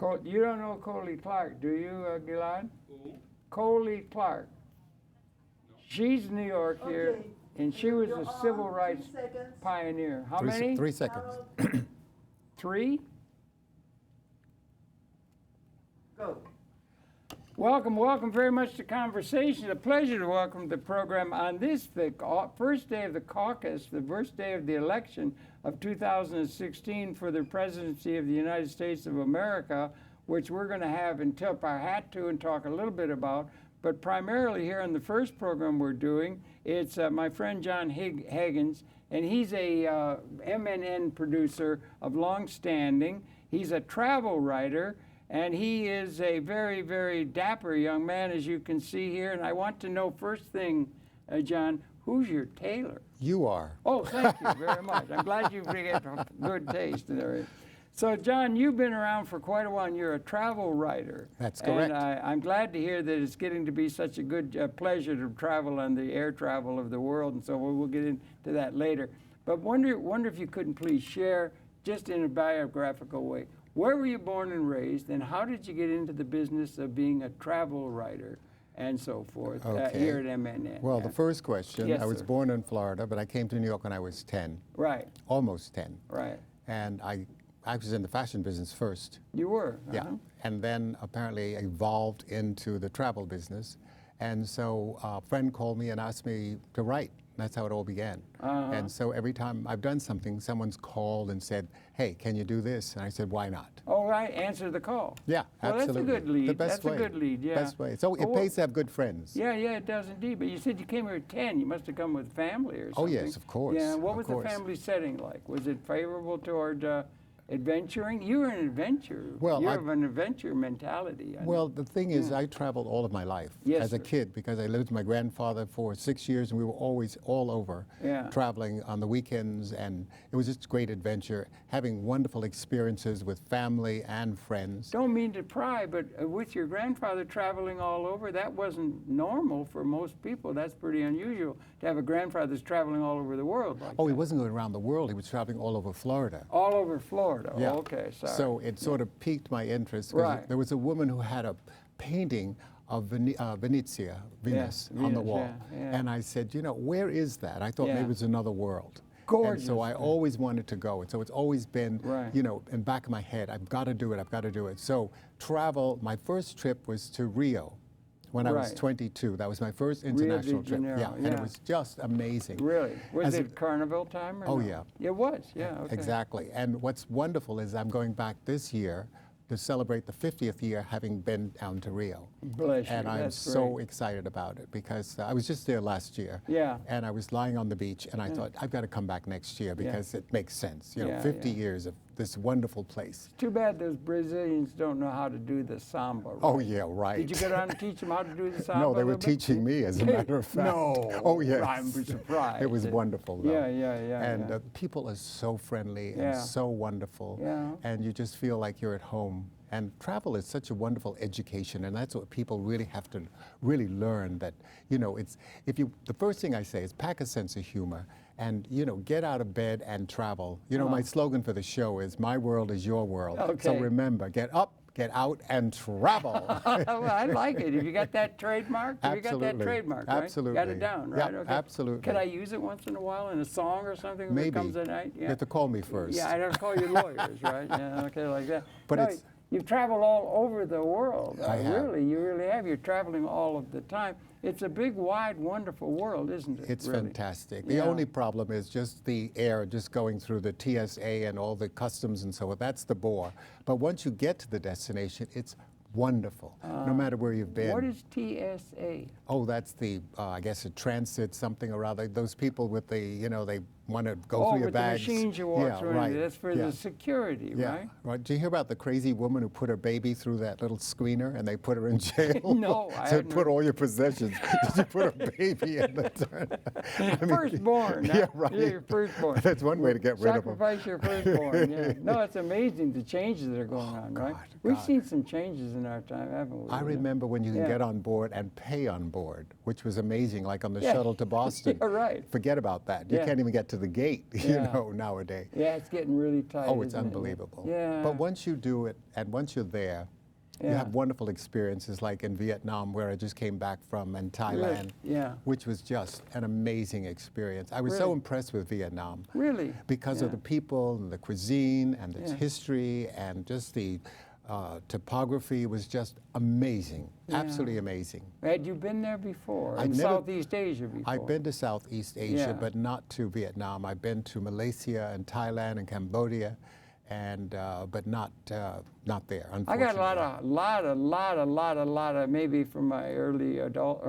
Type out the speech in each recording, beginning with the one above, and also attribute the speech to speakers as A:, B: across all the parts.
A: You don't know Coley Clark, do you, Gilad?
B: Who?
A: Coley Clark.
B: No.
A: She's New York here, and she was a civil rights
C: 3 seconds.
A: pioneer. How
D: Three
A: many?
D: 3 seconds.
C: Harold,
A: 3?
C: go.
A: Welcome very much to Conversation. A pleasure to welcome the program on this, the first day of the caucus, the first day of the election of 2016 for the presidency of the United States of America, which we're going to have and tip our hat to and talk a little bit about. But primarily here in the first program we're doing, it's my friend Jon Haggins, and he's a MNN producer of long standing. He's a travel writer. And he is a very, very dapper young man, as you can see here. And I want to know first thing, Jon, who's your tailor?
D: You are.
A: Oh, thank you very much. I'm glad you get good taste and everything. So, Jon, you've been around for quite a while, and you're a travel writer.
D: That's correct.
A: And I'm glad to hear that it's getting to be such a good pleasure to travel on the air travel of the world, and so we'll get into that later. But wonder if you couldn't please share, just in a biographical way, where were you born and raised, and how did you get into the business of being a travel writer and so forth here at MNN?
D: Well, the first question,
A: Yes,
D: I was
A: sir.
D: born in Florida, but I came to New York when I was 10,
A: Right,
D: almost 10.
A: right.
D: And I was in the fashion business first.
A: You were?
D: Yeah. And then apparently evolved into the travel business. And so a friend called me and asked me to write. That's how it all began. And so every time I've done something, someone's called and said, hey, can you do this? And I said, why not?
A: Oh, right, answer the call.
D: Yeah,
A: Well,
D: absolutely.
A: that's a good lead.
D: The best
A: That's
D: way.
A: a good lead, yeah.
D: Best way. So it
A: Well,
D: pays to have good friends.
A: Yeah, it does indeed. But you said you came here at 10. You must have come with family or something.
D: Oh, yes, of course.
A: Yeah, what
D: of
A: was
D: course.
A: the family setting like? Was it favorable toward adventuring? You were an adventurer.
D: Well,
A: you have an adventure mentality. I know.
D: Well, the thing is, I traveled all of my life
A: Yes,
D: as a
A: sir.
D: kid because I lived with my grandfather for 6 years, and we were always all over
A: Yeah.
D: traveling on the weekends, and it was just a great adventure, having wonderful experiences with family and friends.
A: Don't mean to pry, but with your grandfather traveling all over, that wasn't normal for most people. That's pretty unusual to have a grandfather that's traveling all over the world like
D: Oh, he
A: that.
D: wasn't going around the world, he was traveling all over Florida.
A: All over Florida.
D: Yeah.
A: Oh, okay, sorry.
D: So it sort of piqued my interest. 'Cause
A: Right.
D: There was a woman who had a painting of Venus on the
A: Venus,
D: wall.
A: yeah, yeah.
D: And I said, where is that? I thought
A: Yeah.
D: maybe it was another world.
A: Gorgeous.
D: And so I always wanted to go. And so it's always been,
A: Right.
D: in the back of my head, I've got to do it, I've got to do it. So travel, my first trip was to Rio when I was
A: Right.
D: 22. That was my first
A: de
D: international trip.
A: Janeiro,
D: And it
A: yeah.
D: was just amazing.
A: Really? Was
D: As a-
A: it carnival time or
D: Oh,
A: no?
D: yeah.
A: It was, yeah, okay.
D: Exactly. And what's wonderful is I'm going back this year to celebrate the 50th year having been down to Rio.
A: Bless you,
D: And I'm
A: that's
D: so
A: great.
D: excited about it because I was just there last year.
A: Yeah.
D: And I was lying on the beach and I thought, I've got to come back next year because it makes sense.
A: Yeah,
D: 50
A: yeah.
D: years of this wonderful place.
A: Too bad those Brazilians don't know how to do the samba. Right?
D: Oh, yeah, right.
A: Did you go down and teach them how to do the samba?
D: No,
A: a
D: they were
A: little bit?
D: teaching me, as a matter of fact.
A: No.
D: Oh, yes.
A: I'm surprised.
D: It was wonderful, though.
A: Yeah.
D: And people are so friendly and
A: Yeah.
D: so wonderful.
A: Yeah.
D: And you just feel like you're at home. And travel is such a wonderful education, and that's what people really have to really learn. That it's the first thing I say is pack a sense of humor, and get out of bed and travel. My slogan for the show is "My world is your world." So
A: Okay.
D: remember, get up, get out, and travel.
A: Well, I like it. Have you got that trademark? Have you got that
D: Absolutely.
A: trademark, right?
D: Absolutely.
A: Got it down, right?
D: Yeah,
A: Okay.
D: absolutely.
A: Can I use it once in a while in a song or something when
D: Maybe.
A: it comes at night?
D: You have to call me first.
A: Yeah, I don't call you lawyers, right? Yeah, okay, like that.
D: But
A: No,
D: it's-
A: you've traveled all over the world.
D: I have.
A: You really have. You're traveling all of the time. It's a big, wide, wonderful world, isn't it?
D: It's
A: really?
D: fantastic. The
A: Yeah.
D: only problem is just the air, just going through the TSA and all the customs and so on. That's the bore. But once you get to the destination, it's wonderful, no matter where you've been.
A: What is TSA?
D: Oh, that's the, I guess, a transit something or other. Those people with the, they want to go through your
A: with
D: bags.
A: the machines you walk
D: Yeah,
A: through.
D: right.
A: That's for
D: Yeah.
A: the security,
D: Yeah,
A: right?
D: Did you hear about the crazy woman who put her baby through that little screener and they put her in jail?
A: No, I
D: Said
A: hadn't
D: put
A: heard.
D: all your possessions. Did you put a baby in the
A: Firstborn.
D: Yeah, right.
A: Yeah, your firstborn.
D: That's one way to get rid of them.
A: Sacrifice your firstborn, yeah. No, it's amazing the changes that are going on, right?
D: God,
A: We've
D: God.
A: seen some changes in our time, haven't we?
D: I remember when you can
A: Yeah.
D: get on board and pay on board, which was amazing, like on the
A: Yeah.
D: shuttle to Boston.
A: Yeah, right.
D: Forget about that. You
A: Yeah.
D: can't even get to the gate, you know, nowadays.
A: Yeah, it's getting really tight.
D: Oh, it's
A: isn't it?
D: unbelievable.
A: Yeah.
D: But once you do it, and once you're there, you have wonderful experiences like in Vietnam, where I just came back from, and Thailand, which was just an amazing experience. I was so impressed with Vietnam.
A: Really?
D: Because of the people and the cuisine and its history and just the topography was just amazing, absolutely amazing.
A: Had you been there before?
D: I've
A: In
D: never-
A: Southeast Asia before?
D: I've been to Southeast Asia, but not to Vietnam. I've been to Malaysia and Thailand and Cambodia, and but not there. Unfortunately,
A: I got a lot of maybe from my early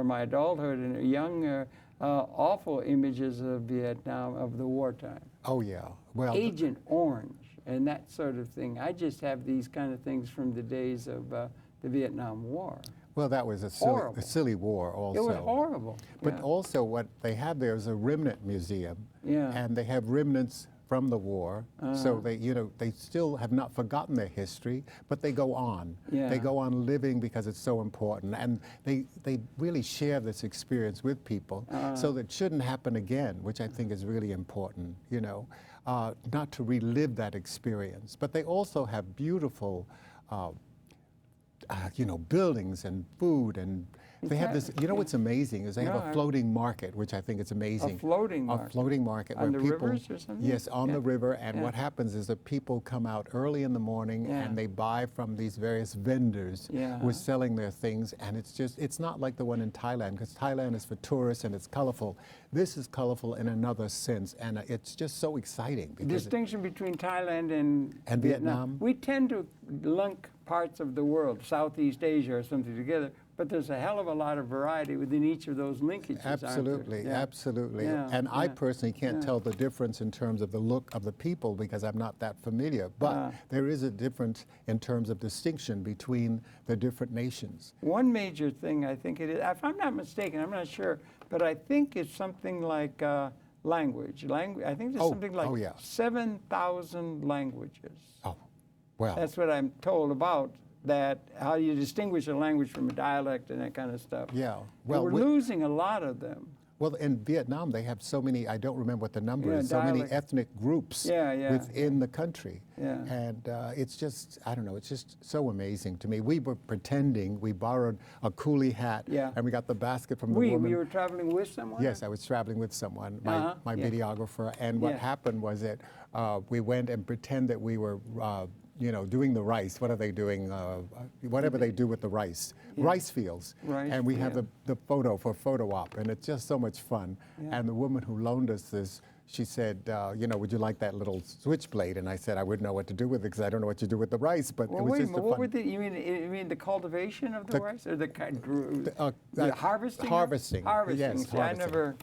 A: my adulthood and young awful images of Vietnam of the wartime.
D: Oh yeah, well,
A: Agent Orange and that sort of thing. I just have these kind of things from the days of the Vietnam War.
D: well, that was a silly war also.
A: It was horrible.
D: But also, what they have there is a remnant museum, and they have remnants from the war. So they, you know, they still have not forgotten their history, but they go on. They go on living because it's so important, and they really share this experience with people, so that shouldn't happen again, which I think is really important. You know, not to relive that experience. But they also have beautiful, you know, buildings and food, and they have this. You know what's amazing is they have a floating market, which I think is amazing.
A: A floating market.
D: A floating market
A: On
D: where
A: the
D: people.
A: rivers or something?
D: Yes, on the river. And what happens is that people come out early in the morning and they buy from these various vendors who are selling their things. And it's just, it's not like the one in Thailand, because Thailand is for tourists and it's colorful. This is colorful in another sense, and it's just so exciting.
A: The distinction between Thailand and
D: Vietnam.
A: We tend to link parts of the world, Southeast Asia or something together, but there's a hell of a lot of variety within each of those linkages.
D: Absolutely, absolutely. And I personally can't tell the difference in terms of the look of the people because I'm not that familiar, but there is a difference in terms of distinction between the different nations.
A: One major thing I think it is, if I'm not mistaken, I'm not sure, but I think it's something like language. I think there's something like 7,000 languages.
D: Oh, well.
A: That's what I'm told about. That how you distinguish a language from a dialect and that kind of stuff.
D: Yeah, well,
A: we're losing a lot of them.
D: Well, in Vietnam, they have so many, I don't remember what the number is, so many ethnic groups within the country. And it's just, I don't know, it's just so amazing to me. We were pretending, we borrowed a coolie hat, and we got the basket from the woman.
A: You were traveling with someone?
D: Yes, I was traveling with someone, my videographer. And what happened was that we went and pretend that we were you know, doing the rice. What are they doing? Whatever they do with the rice. Rice fields. And we have the photo for photo op, and it's just so much fun. And the woman who loaned us this, she said, you know, would you like that little switchblade? And I said I wouldn't know what to do with it because I don't know what to do with the rice, but it was just a fun.
A: You mean the cultivation of the rice, or the harvesting?
D: Harvesting. Yes,
A: See, I never.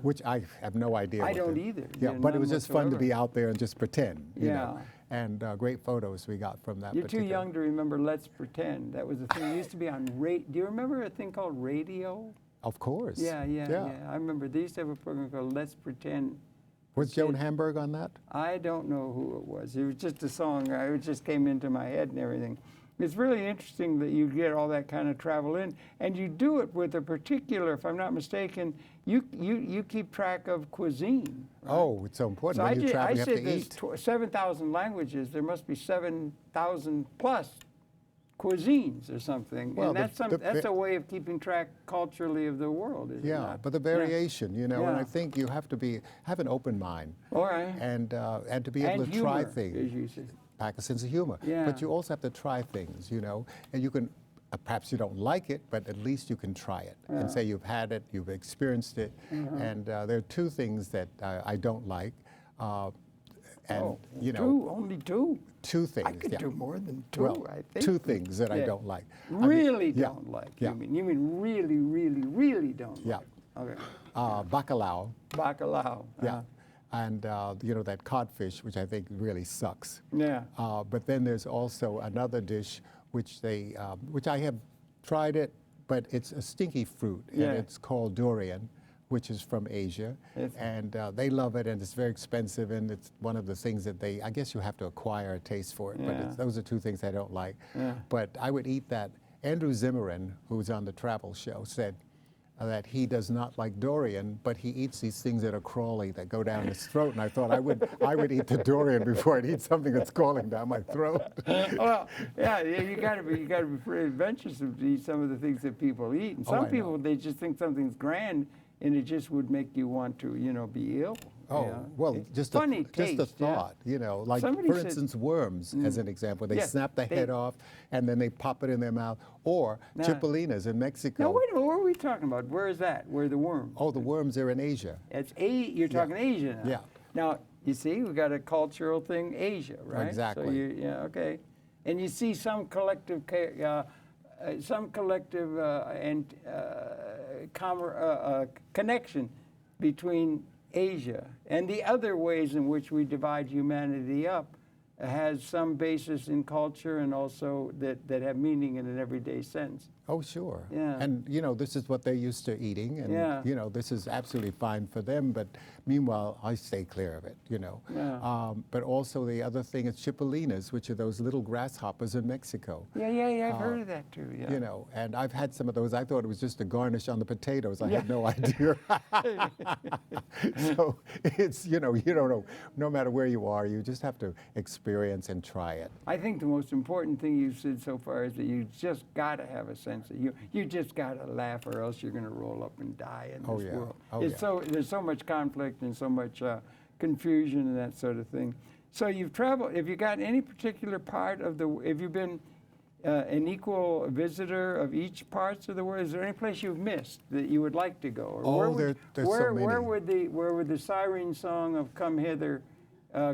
D: Which I have no idea.
A: I don't either.
D: Yeah, but it was just fun to be out there and just pretend. You know? And great photos we got from that.
A: You're too young to remember Let's Pretend. That was a thing. It used to be on radio. Do you remember a thing called radio?
D: Of course.
A: Yeah. I remember they used to have a program called Let's Pretend.
D: Was Joan Hamburg on that?
A: I don't know who it was. It was just a song. It just came into my head and everything. It's really interesting that you get all that kind of travel in, and you do it with a particular, if I'm not mistaken, you keep track of cuisine. Right?
D: Oh, it's so important.
A: So
D: when you travel, you have to
A: eat. 7,000 languages. There must be 7,000 plus cuisines or something.
D: Well,
A: and that's a way of keeping track culturally of the world, isn't it?
D: Yeah, but the variation, you know, and I think you have to have an open mind.
A: All right.
D: And to be able to try things.
A: As you say.
D: Pack a sense of humor. But you also have to try things, you know, and you can, perhaps you don't like it, but at least you can try it and say you've had it, you've experienced it. And there are two things that I don't like. You know,
A: only two?
D: Two things.
A: I could do more than two,
D: well,
A: I think.
D: Two things that I don't like.
A: Really don't like? You mean really, really, really don't like? Okay.
D: Bacalao.
A: Bacalao.
D: Yeah. And you know, that codfish, which I think really sucks.
A: Yeah.
D: But then there's also another dish which which I have tried it, but it's a stinky fruit, and it's called durian, which is from Asia, and they love it, and it's very expensive, and it's one of the things that I guess you have to acquire a taste for it. But those are two things I don't like. But I would eat that. Andrew Zimmern, who's on the travel show, said, that he does not like durian, but he eats these things that are crawly that go down his throat. And I thought I would eat the durian before I'd eat something that's crawling down my throat.
A: Well, yeah, you got to be pretty adventurous to eat some of the things that people eat. And some people, they just think something's grand, and it just would make you want to, be ill.
D: Oh,
A: Yeah.
D: well, just a thought, like,
A: Somebody
D: for
A: said-
D: instance, worms, as an example. They
A: Yeah,
D: snap the head off, and then they pop it in their mouth. Or chipolinas in Mexico.
A: Now, wait a minute, what are we talking about? Where is that? Where are the worms?
D: Oh, the worms are in Asia.
A: You're talking Asia now.
D: Yeah.
A: Now, you see, we got a cultural thing, Asia, right?
D: Exactly.
A: So okay. And you see some collective connection between Asia and the other ways in which we divide humanity up has some basis in culture and also that have meaning in an everyday sense.
D: Oh, sure.
A: Yeah.
D: And, this is what they're used to eating, and,
A: Yeah.
D: this is absolutely fine for them, but meanwhile, I stay clear of it,
A: Yeah.
D: But also the other thing is chipolinas, which are those little grasshoppers in Mexico.
A: Yeah, I've heard of that too, yeah.
D: And I've had some of those. I thought it was just a garnish on the potatoes. I had no idea. So it's, you don't know, no matter where you are, you just have to experience and try it.
A: I think the most important thing you've said so far is that you just got to have a sense that you just got to laugh, or else you're going to roll up and die in this world. There's so much conflict and so much confusion and that sort of thing. So you've traveled. Have you got any particular part of the? Have you been an equal visitor of each parts of the world? Is there any place you've missed that you would like to go? Or
D: there's so many.
A: Where would the siren song of "Come Hither"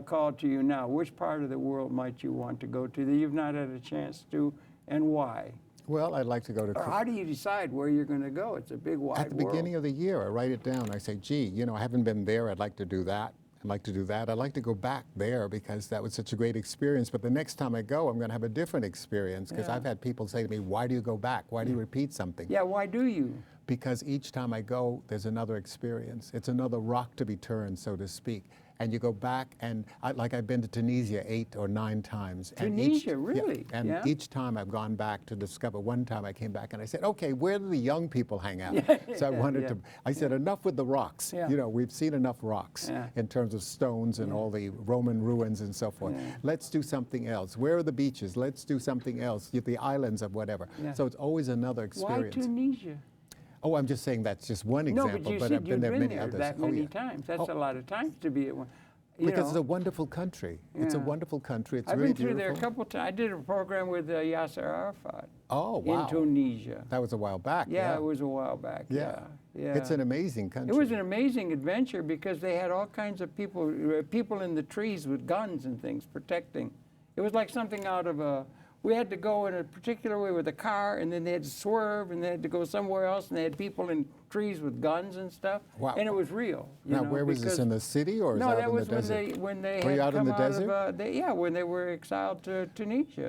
A: call to you now? Which part of the world might you want to go to that you've not had a chance to, and why?
D: Well, I'd like to go to.
A: Or how do you decide where you're going to go? It's a big, wide world.
D: At the beginning of the year, I write it down. I say, gee, I haven't been there. I'd like to do that. I'd like to do that. I'd like to go back there because that was such a great experience. But the next time I go, I'm going to have a different experience because I've had people say to me, why do you go back? Why do you repeat something?
A: Yeah, why do you?
D: Because each time I go, there's another experience. It's another rock to be turned, so to speak. And you go back, and I've been to Tunisia 8 or 9 times.
A: Tunisia, really?
D: Yeah, and each time I've gone back to discover. One time I came back and I said, okay, where do the young people hang out? So I wanted to, I said, enough with the rocks.
A: Yeah.
D: We've seen enough rocks in terms of stones and all the Roman ruins and so forth.
A: Yeah.
D: Let's do something else. Where are the beaches? Let's do something else. The islands of whatever.
A: Yeah.
D: So it's always another experience.
A: Why Tunisia?
D: Oh, I'm just saying that's just one example,
A: No, but you
D: but
A: said
D: I've
A: you've
D: been there many
A: there
D: others.
A: that many times. That's a lot of times to be at one.
D: Because it's a wonderful country. It's a
A: Yeah.
D: wonderful country. It's
A: I've
D: really
A: been through
D: beautiful.
A: there a couple times. I did a program with Yasser Arafat
D: Oh, wow.
A: in Tunisia.
D: That was a while back.
A: Yeah, it was a while back.
D: Yeah.
A: Yeah.
D: It's an amazing country.
A: It was an amazing adventure because they had all kinds of people in the trees with guns and things protecting. It was like something out of a. We had to go in a particular way with a car, and then they had to swerve, and they had to go somewhere else, and they had people in trees with guns and stuff.
D: Wow.
A: And it was real.
D: Now, where was this, in the city or
A: No,
D: out
A: that
D: in
A: was
D: the desert?
A: when they
D: Were
A: had
D: you out in
A: come
D: the
A: out
D: desert?
A: of when they were exiled to Tunisia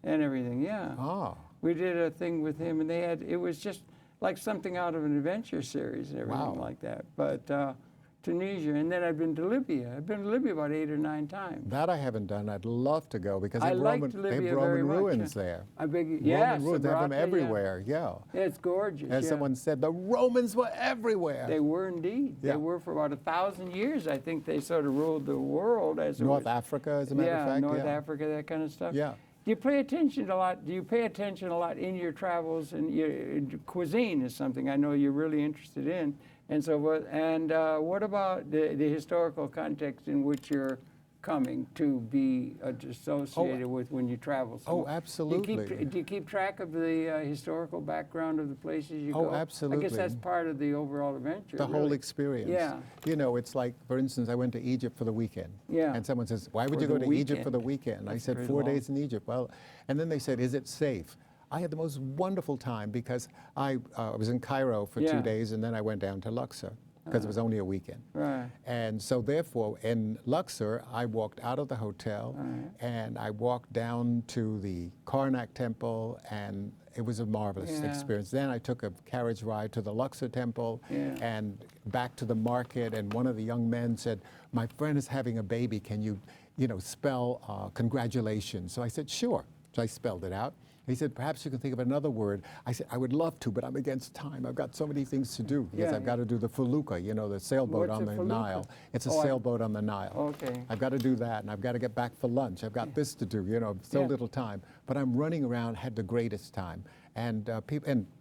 A: and everything. Yeah.
D: Ah.
A: We did a thing with him, and it was just like something out of an adventure series and everything
D: Wow.
A: like that. But Tunisia, and then I've been to Libya. I've been to Libya about 8 or 9 times.
D: That I haven't done. I'd love to go because
A: I
D: they have
A: liked
D: Roman, they
A: Libya
D: have
A: very
D: Roman
A: much,
D: ruins there.
A: I beg you,
D: Roman
A: yes,
D: ruins, they have them
A: Sabrata,
D: everywhere, yeah.
A: Yeah, it's gorgeous.
D: As
A: yeah.
D: someone said, the Romans were everywhere.
A: They were indeed.
D: Yeah.
A: They were for about 1,000 years. I think they sort of ruled the world as it
D: North
A: was.
D: Africa, as a matter of fact.
A: North Africa, that kind of stuff.
D: Yeah.
A: Do you pay attention a lot? Do you pay attention a lot in your travels? And your cuisine is something I know you're really interested in, and so forth. And what about the historical context in which you're coming to be associated with when you travel?
D: Oh, absolutely.
A: Do you keep track of the historical background of the places you go?
D: Oh, absolutely.
A: I guess that's part of the overall adventure.
D: The whole
A: really.
D: experience.
A: Yeah.
D: It's like, for instance, I went to Egypt for the weekend.
A: Yeah.
D: And someone says, why would
A: For
D: you go
A: the
D: to Egypt for the
A: weekend.
D: weekend? I
A: That's
D: said,
A: very
D: 4
A: long.
D: days in Egypt. Well, and then they said, is it safe? I had the most wonderful time because I was in Cairo for 2 days and then I went down to Luxor because it was only a weekend.
A: Right.
D: And so therefore, in Luxor, I walked out of the hotel and I walked down to the Karnak Temple, and it was a marvelous experience. Then I took a carriage ride to the Luxor Temple and back to the market, and one of the young men said, my friend is having a baby, can you spell congratulations? So I said, sure. So I spelled it out. He said, perhaps you can think of another word. I said, I would love to, but I'm against time. I've got so many things to do because I've got to do the felucca, you know, the sailboat
A: What's
D: on
A: a
D: the
A: felucca?
D: Nile. It's a sailboat on the Nile.
A: Okay.
D: I've got to do that, and I've got to get back for lunch. I've got this to do, you know, so little time. But I'm running around, had the greatest time. And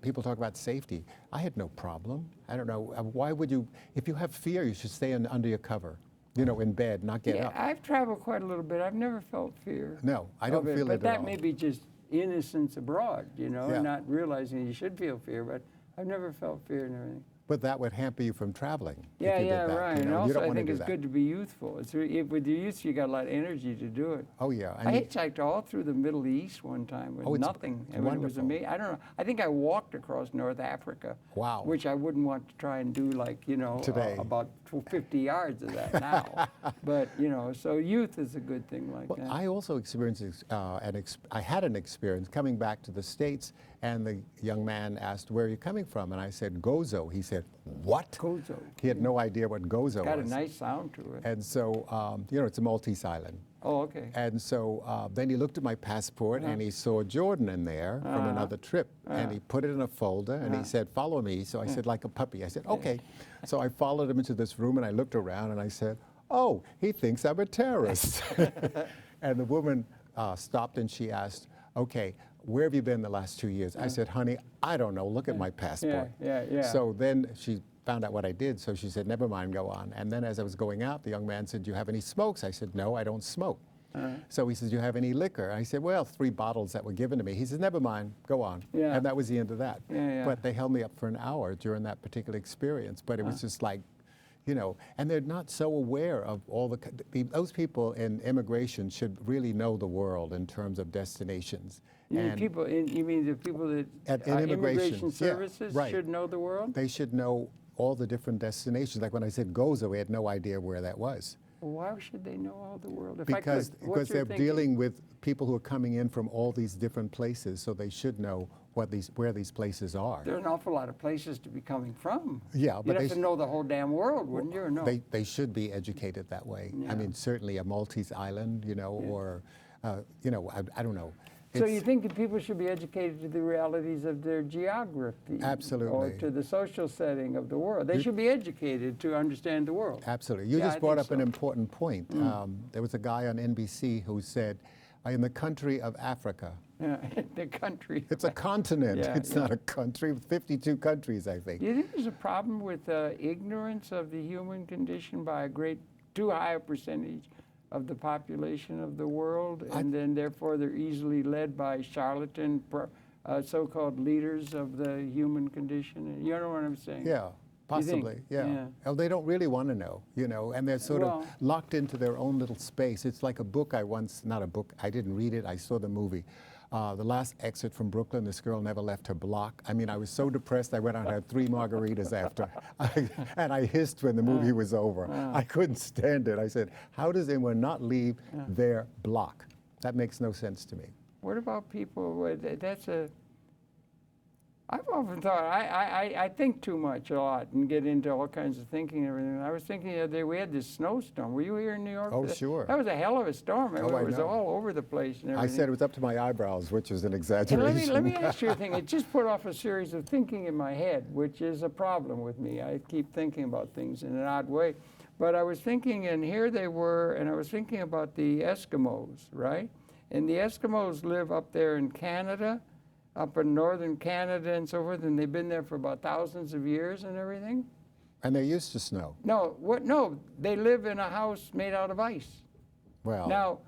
D: people talk about safety. I had no problem. I don't know, why would you, if you have fear, you should stay under your cover. You know, in bed, not get up.
A: I've traveled quite a little bit. I've never felt fear.
D: No, I don't feel it at all.
A: But that may be just innocence abroad, you know,
D: Yeah.
A: not realizing you should feel fear. But I've never felt fear and everything.
D: But that would hamper you from traveling.
A: Yeah,
D: if you
A: yeah,
D: did that,
A: right.
D: you know?
A: And
D: You
A: also,
D: don't
A: I
D: wanna
A: think
D: do
A: it's
D: that.
A: good to be youthful. With your youth, you got a lot of energy to do it.
D: Oh yeah.
A: I hitchhiked all through the Middle East one time with
D: it's
A: nothing. I mean, it was
D: wonderful.
A: amazing. I don't know. I think I walked across North Africa.
D: Wow.
A: Which I wouldn't want to try and do, like, you know,
D: Today.
A: about 50 yards of that now. But, you know, so youth is a good thing like that.
D: I also experienced, I had an experience coming back to the States, and the young man asked, where are you coming from? And I said, Gozo. He said, what?
A: Gozo.
D: He had no idea what Gozo
A: Got
D: was.
A: a nice sound to it.
D: And so, you know, it's a Maltese island.
A: Oh, okay.
D: And so then he looked at my passport and he saw Jordan in there from another trip. And he put it in a folder and he said, follow me. So I said, like a puppy. I said, okay. So I followed him into this room and I looked around and I said, oh, he thinks I'm a terrorist. And the woman stopped and she asked, okay, where have you been the last 2 years? I said, honey, I don't know. Look at my passport.
A: Yeah.
D: So then she found out what I did, so she said, never mind, go on. And then as I was going out, the young man said, do you have any smokes? I said, no, I don't smoke. So he said, do you have any liquor? I said, well, 3 bottles that were given to me. He said, never mind, go on.
A: Yeah.
D: And that was the end of that.
A: Yeah.
D: But they held me up for an hour during that particular experience. But it was just like, you know, and they're not so aware of all those people in immigration should really know the world in terms of destinations.
A: You mean the people that
D: in
A: immigration services
D: right.
A: should know the world?
D: They should know all the different destinations. Like when I said Gozo, we had no idea where that was.
A: Well, why should they know all the world?
D: Because they're dealing with people who are coming in from all these different places, so they should know where these places are.
A: There are an awful lot of places to be coming from.
D: Yeah, but
A: you'd have to know the whole damn world, wouldn't you? Or no?
D: They should be educated that way.
A: Yeah.
D: I mean, certainly a Maltese island, you know, or, you know, I don't know.
A: So you think that people should be educated to the realities of their geography?
D: Absolutely.
A: Or to the social setting of the world? They should be educated to understand the world.
D: Absolutely. You
A: Yeah,
D: just
A: I
D: brought
A: think
D: up an
A: so.
D: important point. There was a guy on NBC who said, in the country of Africa.
A: Yeah, the country.
D: It's a continent.
A: Yeah,
D: It's not a country. 52 countries, I think.
A: Do you think there's a problem with ignorance of the human condition by too high a percentage of the population of the world, and then therefore they're easily led by charlatan so-called leaders of the human condition? You know what I'm saying?
D: Yeah, possibly. Yeah. Oh, they don't really want to know, you know, and they're sort of locked into their own little space. It's like a book not a book, I didn't read it, I saw the movie. The last exit from Brooklyn, this girl never left her block. I mean, I was so depressed, I went out and had 3 margaritas after. And I hissed when the movie was over. I couldn't stand it. I said, how does anyone not leave their block? That makes no sense to me.
A: What about people, I've often thought, I think too much a lot and get into all kinds of thinking and everything. I was thinking the other day, we had this snowstorm. Were you here in New York?
D: Oh, sure.
A: That was a hell of a storm. It was
D: know.
A: all over the place and everything.
D: I said it was up to my eyebrows, which is an
A: And
D: exaggeration.
A: let me ask you a thing. It just put off a series of thinking in my head, which is a problem with me. I keep thinking about things in an odd way. But I was thinking, and here they were, and I was thinking about the Eskimos, right? And the Eskimos live up there in Canada, up in northern Canada and so forth, and they've been there for about thousands of years and everything.
D: And they're used to snow.
A: No, they live in a house made out of ice.
D: Well,
A: Now,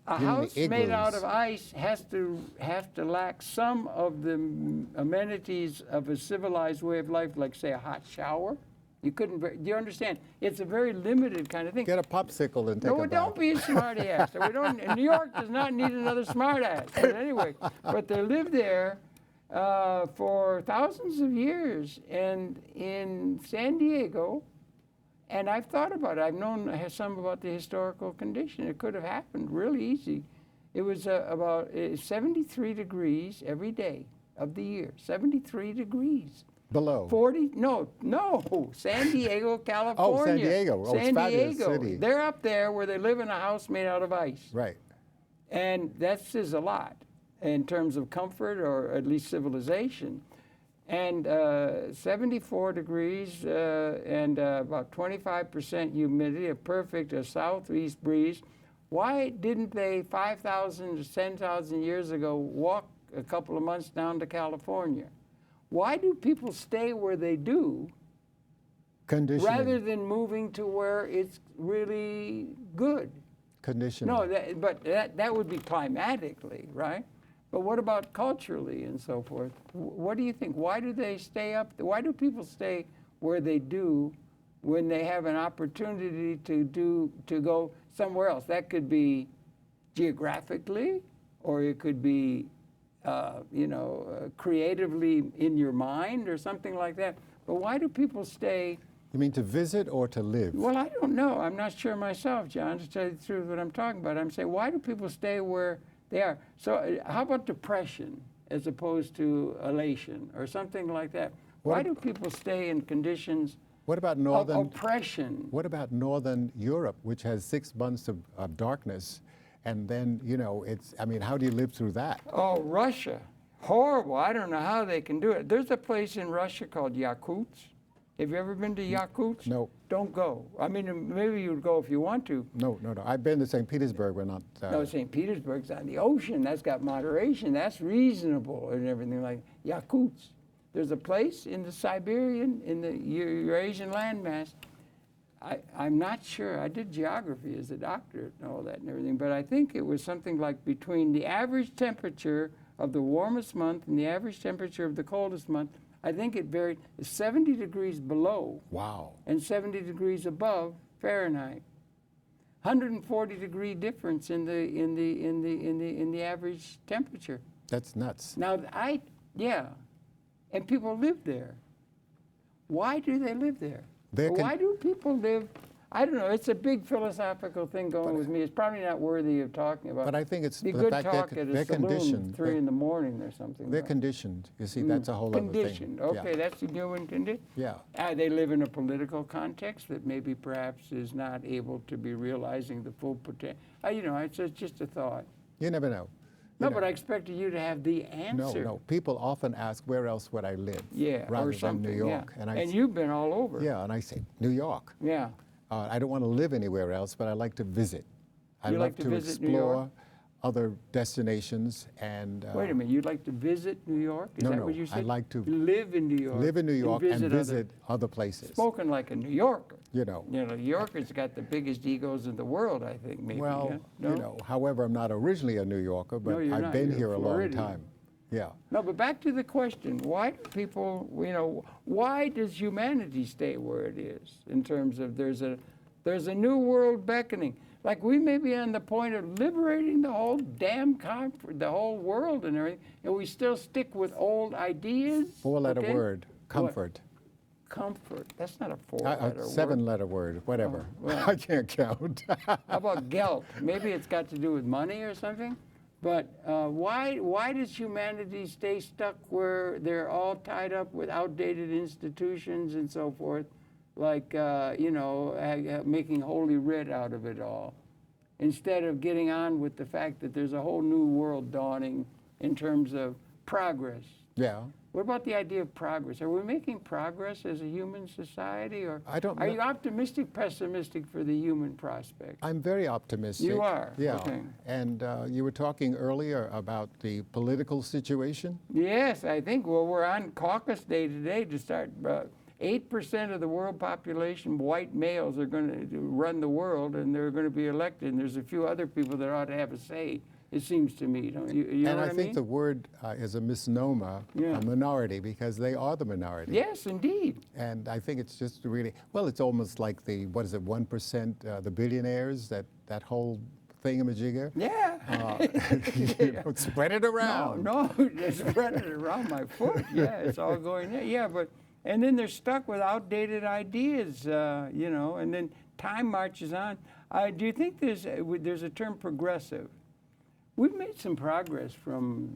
A: a
D: mean the
A: house made out
D: igloos.
A: of ice has to lack some of the amenities of a civilized way of life, like say a hot shower. You couldn't. Do you understand? It's a very limited kind of thing.
D: get a popsicle and take a bath.
A: Don't be a smarty ass. We don't. New York does not need another smart ass. But anyway, but they live there for thousands of years, and in San Diego. And I've thought about it. I've known some about the historical condition. It could have happened really easy. It was about 73 degrees every day of the year. 73 degrees.
D: Below.
A: 40? No. San Diego, California.
D: Oh, San Diego. Oh, it's
A: San
D: fabulous
A: Diego.
D: city.
A: They're up there where they live in a house made out of ice.
D: Right.
A: And that says a lot. in terms of comfort or at least civilization. And 74 degrees and about 25% humidity, a perfect southeast breeze. Why didn't they 5,000 to 10,000 years ago walk a couple of months down to California? Why do people stay where they do
D: Conditioning.
A: rather than moving to where it's really good?
D: Conditioning.
A: No, but that would be climatically, right? But what about culturally and so forth? What do you think? Why do they stay up? Why do people stay where they do when they have an opportunity to go somewhere else? That could be geographically, or it could be, creatively in your mind or something like that. But why do people stay?
D: You mean to visit or to live?
A: Well, I don't know. I'm not sure myself, John, to tell you the truth what I'm talking about. I'm saying, why do people stay where they are? So how about depression as opposed to elation or something like that? Why do people stay in conditions
D: What about
A: of
D: northern
A: oppression?
D: What about northern Europe, which has 6 months of darkness, and then it's? I mean, how do you live through that?
A: Oh, Russia. Horrible. I don't know how they can do it. There's a place in Russia called Yakutsk. Have you ever been to Yakutsk?
D: No.
A: Don't go. I mean, maybe you'd go if you want to.
D: No. I've been to St. Petersburg, but not.
A: No, St. Petersburg's on the ocean. That's got moderation. That's reasonable and everything like Yakutsk. There's a place in the Siberian, in the Eurasian landmass. I'm not sure. I did geography as a doctorate and all that and everything, but I think it was something like between the average temperature of the warmest month and the average temperature of the coldest month. I think it varied 70 degrees below.
D: Wow.
A: And 70 degrees above Fahrenheit. 140 degree difference in the average temperature.
D: That's nuts.
A: Now and people live there. Why do they live there? Why do people live? I don't know. It's a big philosophical thing going with me. It's probably not worthy of talking about.
D: But I think it's
A: the
D: the
A: good
D: fact
A: talk
D: they're
A: at a saloon
D: conditioned.
A: 3 in the morning or something.
D: They're
A: like.
D: conditioned. You see, that's a whole other thing.
A: Conditioned. Okay, that's the human condition.
D: Yeah.
A: They live in a political context that maybe perhaps is not able to be realizing the full potential. It's just a thought.
D: You never know.
A: No, but I expected you to have the answer.
D: No. People often ask, where else would I live?
A: Yeah,
D: rather
A: or something.
D: than New York.
A: Yeah. And you've been all over.
D: Yeah, and I say, New York.
A: Yeah.
D: I don't want to live anywhere else, but I like to visit. I
A: You
D: love
A: like to
D: to
A: visit New York?
D: explore other destinations and.
A: Wait a minute, you'd like to visit New York? Is that what you said?
D: I like to
A: live in New York.
D: live in New York and visit
A: other.
D: other places.
A: Spoken like a New Yorker.
D: New
A: Yorkers got the biggest egos in the world, I think, maybe.
D: Well,
A: yeah? No?
D: however, I'm not originally a New Yorker, but
A: No, you're
D: I've
A: not.
D: been
A: You're
D: here a long
A: Floridian.
D: time. Yeah.
A: No, but back to the question, why do people, why does humanity stay where it is in terms of there's a new world beckoning? Like we may be on the point of liberating the whole damn the whole world and everything, and we still stick with old ideas.
D: 4-letter word, comfort.
A: Comfort. That's not a 4-letter word.
D: 7-letter word, whatever.
A: Oh, well.
D: I can't count.
A: How about gelt? Maybe it's got to do with money or something. But why does humanity stay stuck where they're all tied up with outdated institutions and so forth, like making holy writ out of it all, instead of getting on with the fact that there's a whole new world dawning in terms of progress?
D: Yeah.
A: What about the idea of progress? Are we making progress as a human society, or
D: I don't
A: are
D: know.
A: you optimistic, pessimistic for the human prospect?
D: I'm very optimistic.
A: You are?
D: Yeah.
A: Okay.
D: And you were talking earlier about the political situation.
A: Yes, I think. Well, we're on caucus day today to start. 8% of the world population, white males, are going to run the world, and they're going to be elected. And there's a few other people that ought to have a say. It seems to me, don't you? You know
D: And
A: what
D: I think
A: mean?
D: the word is a misnomer,
A: Yeah.
D: a minority, because they are the minority.
A: Yes, indeed.
D: And I think it's just really, well, it's almost like the, 1%, the billionaires, that whole thingamajigger.
A: Yeah.
D: Spread it around.
A: No, they spread it around my foot. Yeah, it's all going there. Yeah, and then they're stuck with outdated ideas, and then time marches on. Do you think there's a term progressive? We've made some progress from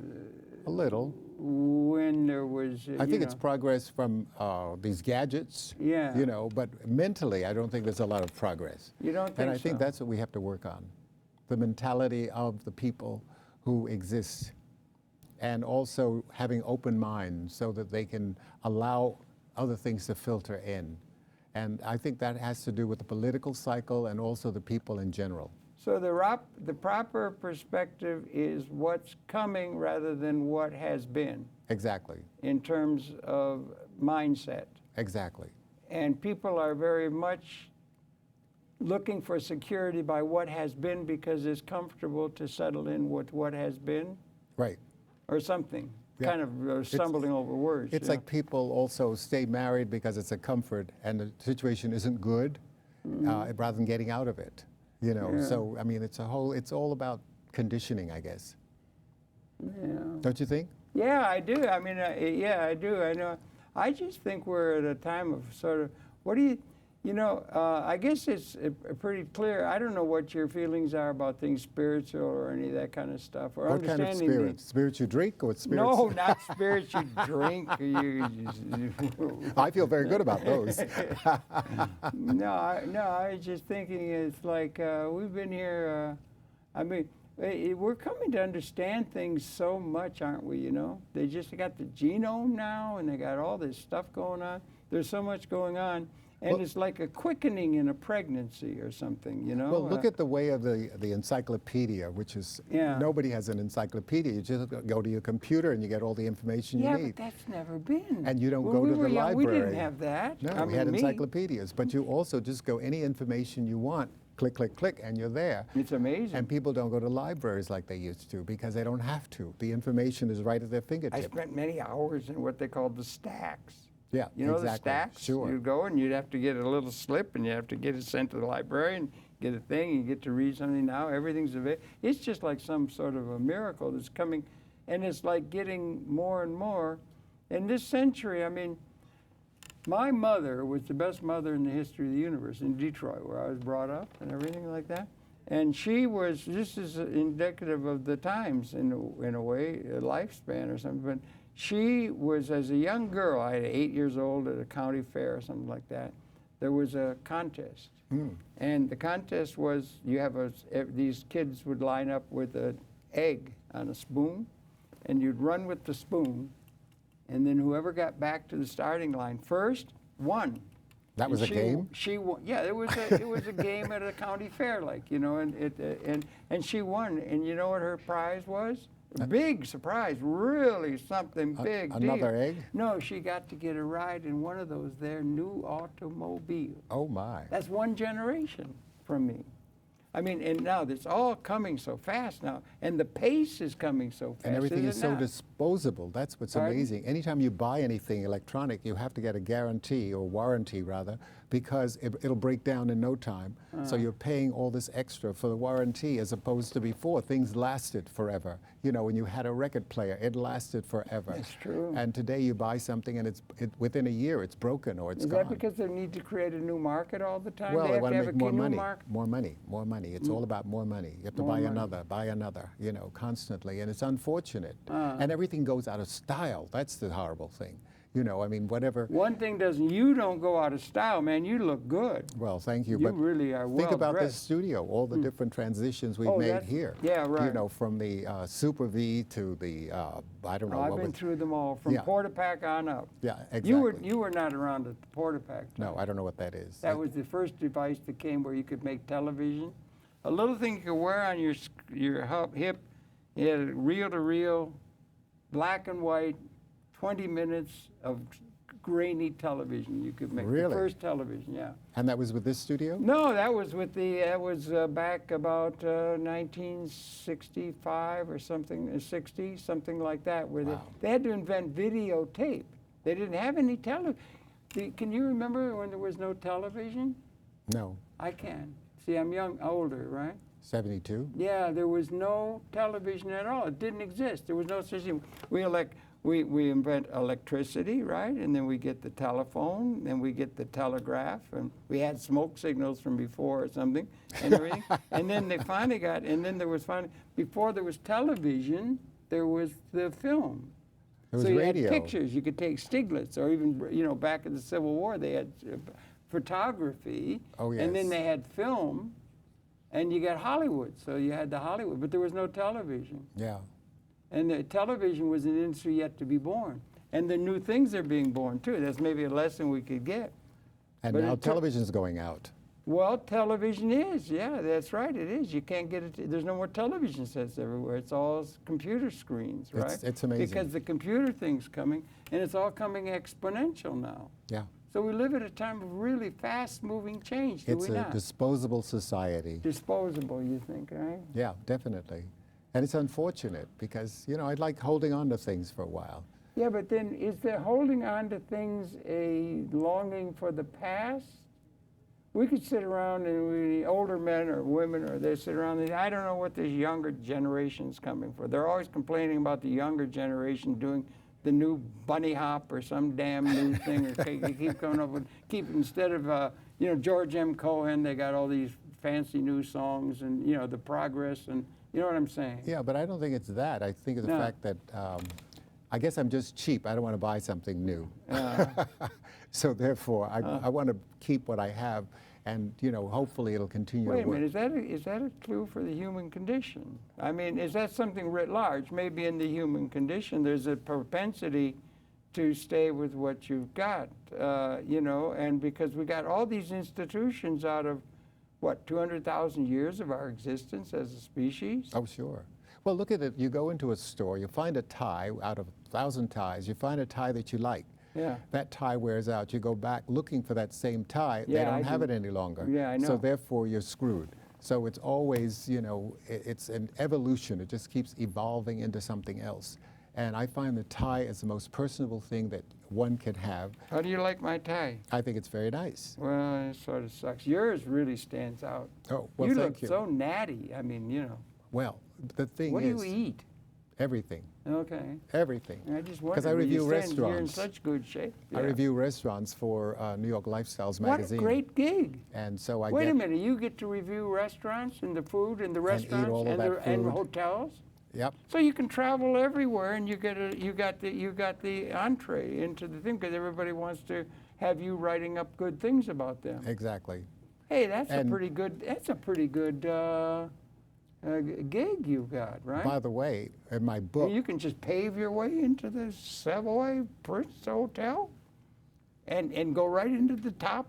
D: A little.
A: when there was.
D: I think it's progress from these gadgets.
A: Yeah.
D: But mentally, I don't think there's a lot of progress.
A: You don't think
D: And I think
A: so?
D: that's what we have to work on. The mentality of the people who exist. and also having open minds so that they can allow other things to filter in. And I think that has to do with the political cycle and also the people in general.
A: So the proper perspective is what's coming rather than what has been.
D: Exactly.
A: In terms of mindset.
D: Exactly.
A: And people are very much looking for security by what has been because it's comfortable to settle in with what has been.
D: Right.
A: Or something.
D: Yeah.
A: Kind of stumbling over words.
D: It's like people also stay married because it's a comfort and the situation isn't good, rather than getting out of it. You know,
A: Yeah.
D: so I mean, it's all about conditioning, I guess.
A: Yeah.
D: Don't you think?
A: Yeah, I do. I mean, yeah, I do. I know. I just think we're at a time of sort of, what do you know, I guess it's pretty clear. I don't know what your feelings are about things spiritual or any of that kind of stuff. Or
D: What kind of
A: understanding
D: spirit? Spirit you drink or spirits?
A: No, not spirits you drink.
D: I feel very good about those.
A: No, I was just thinking it's like we've been here, I mean, we're coming to understand things so much, aren't we, you know? They just got the genome now, and they got all this stuff going on. There's so much going on, and
D: Well,
A: it's like a quickening in a pregnancy or something, you know?
D: Well, look at the way of the encyclopedia, which is,
A: Yeah.
D: nobody has an encyclopedia. You just go to your computer and you get all the information you
A: Yeah,
D: need.
A: but that's never been.
D: And you don't
A: When
D: go
A: we
D: to
A: were
D: the
A: young,
D: library.
A: We didn't have that.
D: No,
A: I
D: we
A: mean,
D: had
A: me.
D: encyclopedias, but you also just go any information you want, click, click, click, and you're there.
A: It's amazing.
D: And people don't go to libraries like they used to because they don't have to. The information is right at their
A: I
D: fingertips.
A: spent many hours in what they called the stacks.
D: Yeah,
A: You know
D: exactly.
A: the stacks?
D: Sure.
A: You'd go and you'd have to get a little slip and you have to get it sent to the librarian, get a thing, and you get to read something now. Everything's available. It's just like some sort of a miracle that's coming, and it's like getting more and more. In this century, I mean, my mother was the best mother in the history of the universe in Detroit, where I was brought up and everything like that. And she was, this is indicative of the times in a way, a lifespan or something, but she was, as a young girl, I had 8 years old at a county fair or something like that, there was a contest. And the contest was, you have these kids would line up with an egg on a spoon, and you'd run with the spoon, and then whoever got back to the starting line first won.
D: That was a game?
A: She won. Yeah, it was a game at a county fair, like, you know, and she won. And you know what her prize was? A big surprise, really something big.
D: Another
A: deal.
D: egg?
A: No, she got to get a ride in one of those there new automobiles.
D: Oh, my.
A: That's one generation from me. I mean, and now it's all coming so fast now, and the pace is coming so fast.
D: And everything is so
A: not?
D: disposable. That's what's
A: Pardon?
D: amazing. Anytime you buy anything electronic, you have to get a guarantee or warranty rather, because it'll break down in no time. So you're paying all this extra for the warranty as opposed to before. Things lasted forever. You know, when you had a record player, it lasted forever.
A: That's true.
D: And today you buy something and within a year it's broken or it's
A: Is
D: gone.
A: that because they need to create a new market all the time?
D: Well,
A: they
D: they
A: have
D: want
A: to
D: to
A: have
D: make
A: a
D: more
A: new
D: money,
A: market?
D: more money, more money. It's all about more money. You have to
A: More
D: buy
A: money.
D: another, you know, constantly. And it's unfortunate. And everything goes out of style. That's the horrible thing. You know, I mean, whatever.
A: One thing doesn't, you don't go out of style, man. You look good.
D: Well, thank you.
A: You
D: But
A: really are well
D: think about this
A: dressed.
D: studio, all the different transitions we've
A: Oh,
D: made
A: that's-
D: here.
A: yeah, right.
D: You know, from the Super V to the, I don't know
A: I've
D: what
A: been
D: was.
A: through them all, from
D: Yeah.
A: Porta-Pack on up.
D: Yeah, exactly.
A: You were not around at the Porta-Pack time.
D: No, I don't know what that is.
A: That was the first device that came where you could make television. A little thing you could wear on your hip. You had a reel-to-reel, black and white, 20 minutes of grainy television you could make.
D: Really?
A: The first television, yeah.
D: And that was with this studio?
A: No, that was back about 1965 or something, 60, something like that, where
D: Wow.
A: they had to invent videotape. They didn't have any television. Can you remember when there was no television?
D: No.
A: I can. See, I'm older, right?
D: 72?
A: Yeah, there was no television at all. It didn't exist. There was no such thing. We invent electricity, right? And then we get the telephone, then we get the telegraph, and we had smoke signals from before or something, and everything. And then before there was television, there was the film.
D: There was
A: so you
D: radio.
A: had pictures. You could take Stiglitz, or even, you know, back in the Civil War, they had photography.
D: Oh, yes.
A: And then they had film, and you got Hollywood. So you had the Hollywood, but there was no television.
D: Yeah.
A: And the television was an industry yet to be born. And the new things are being born, too. That's maybe a lesson we could get.
D: And
A: But
D: now television's going out.
A: Well, television is, yeah, that's right, it is. You can't get it, there's no more television sets everywhere. It's all computer screens, right?
D: It's amazing.
A: Because the computer thing's coming, and it's all coming exponential now.
D: Yeah.
A: So we live at a time of really fast-moving change, do
D: It's
A: we
D: a
A: not?
D: disposable society.
A: Disposable, you think, right?
D: Yeah, definitely. And it's unfortunate because, you know, I'd like holding on to things for a while.
A: Yeah, but then is there holding on to things a longing for the past? We could sit around and older men or women, or they sit around and I don't know what this younger generation's coming for. They're always complaining about the younger generation doing the new bunny hop or some damn new thing, or they keep coming up with, instead of, you know, George M. Cohan, they got all these fancy new songs and, you know, the progress and, you know what I'm saying?
D: Yeah, but I don't think it's that. I think of the fact that I guess I'm just cheap. I don't want to buy something new. So therefore, I want to keep what I have, and you know, hopefully it'll continue
A: Wait
D: to
A: a
D: work.
A: minute, is that a clue for the human condition? I mean, is that something writ large? Maybe in the human condition there's a propensity to stay with what you've got, you know, and because we got all these institutions out of, what, 200,000 years of our existence as a species?
D: Oh, sure. Well, look at it. You go into a store, you find a tie out of 1,000 ties, you find a tie that you like.
A: Yeah.
D: That tie wears out. You go back looking for that same tie.
A: Yeah,
D: they don't
A: I
D: have
A: do.
D: it any longer.
A: Yeah, I know.
D: So therefore, you're screwed. So it's always, you know, it's an evolution. It just keeps evolving into something else. And I find the tie is the most personable thing that one can have.
A: How do you like my tie?
D: I think it's very nice.
A: Well, it sort of sucks. Yours really stands out.
D: Oh, well,
A: you
D: thank
A: look
D: you.
A: so natty. I mean, you know.
D: Well, the thing
A: What do
D: is,
A: you eat?
D: everything.
A: Okay.
D: Everything.
A: I just
D: Because
A: wondered.
D: I
A: when
D: review
A: you stand, You're in
D: restaurants.
A: such good shape.
D: I
A: Yeah.
D: review restaurants for New York Lifestyles magazine.
A: What a great gig.
D: And so I
A: Wait
D: get,
A: a minute, you get to review restaurants and the food and the restaurants
D: all of that
A: and
D: food.
A: hotels?
D: Yep,
A: So you can travel everywhere and you got the entree into the thing because everybody wants to have you writing up good things about them.
D: exactly.
A: Hey, that's a
D: And-
A: pretty good gig you got, right?
D: By the way, in my book,
A: You can just pave your way into the Savoy Prince Hotel and go right into the top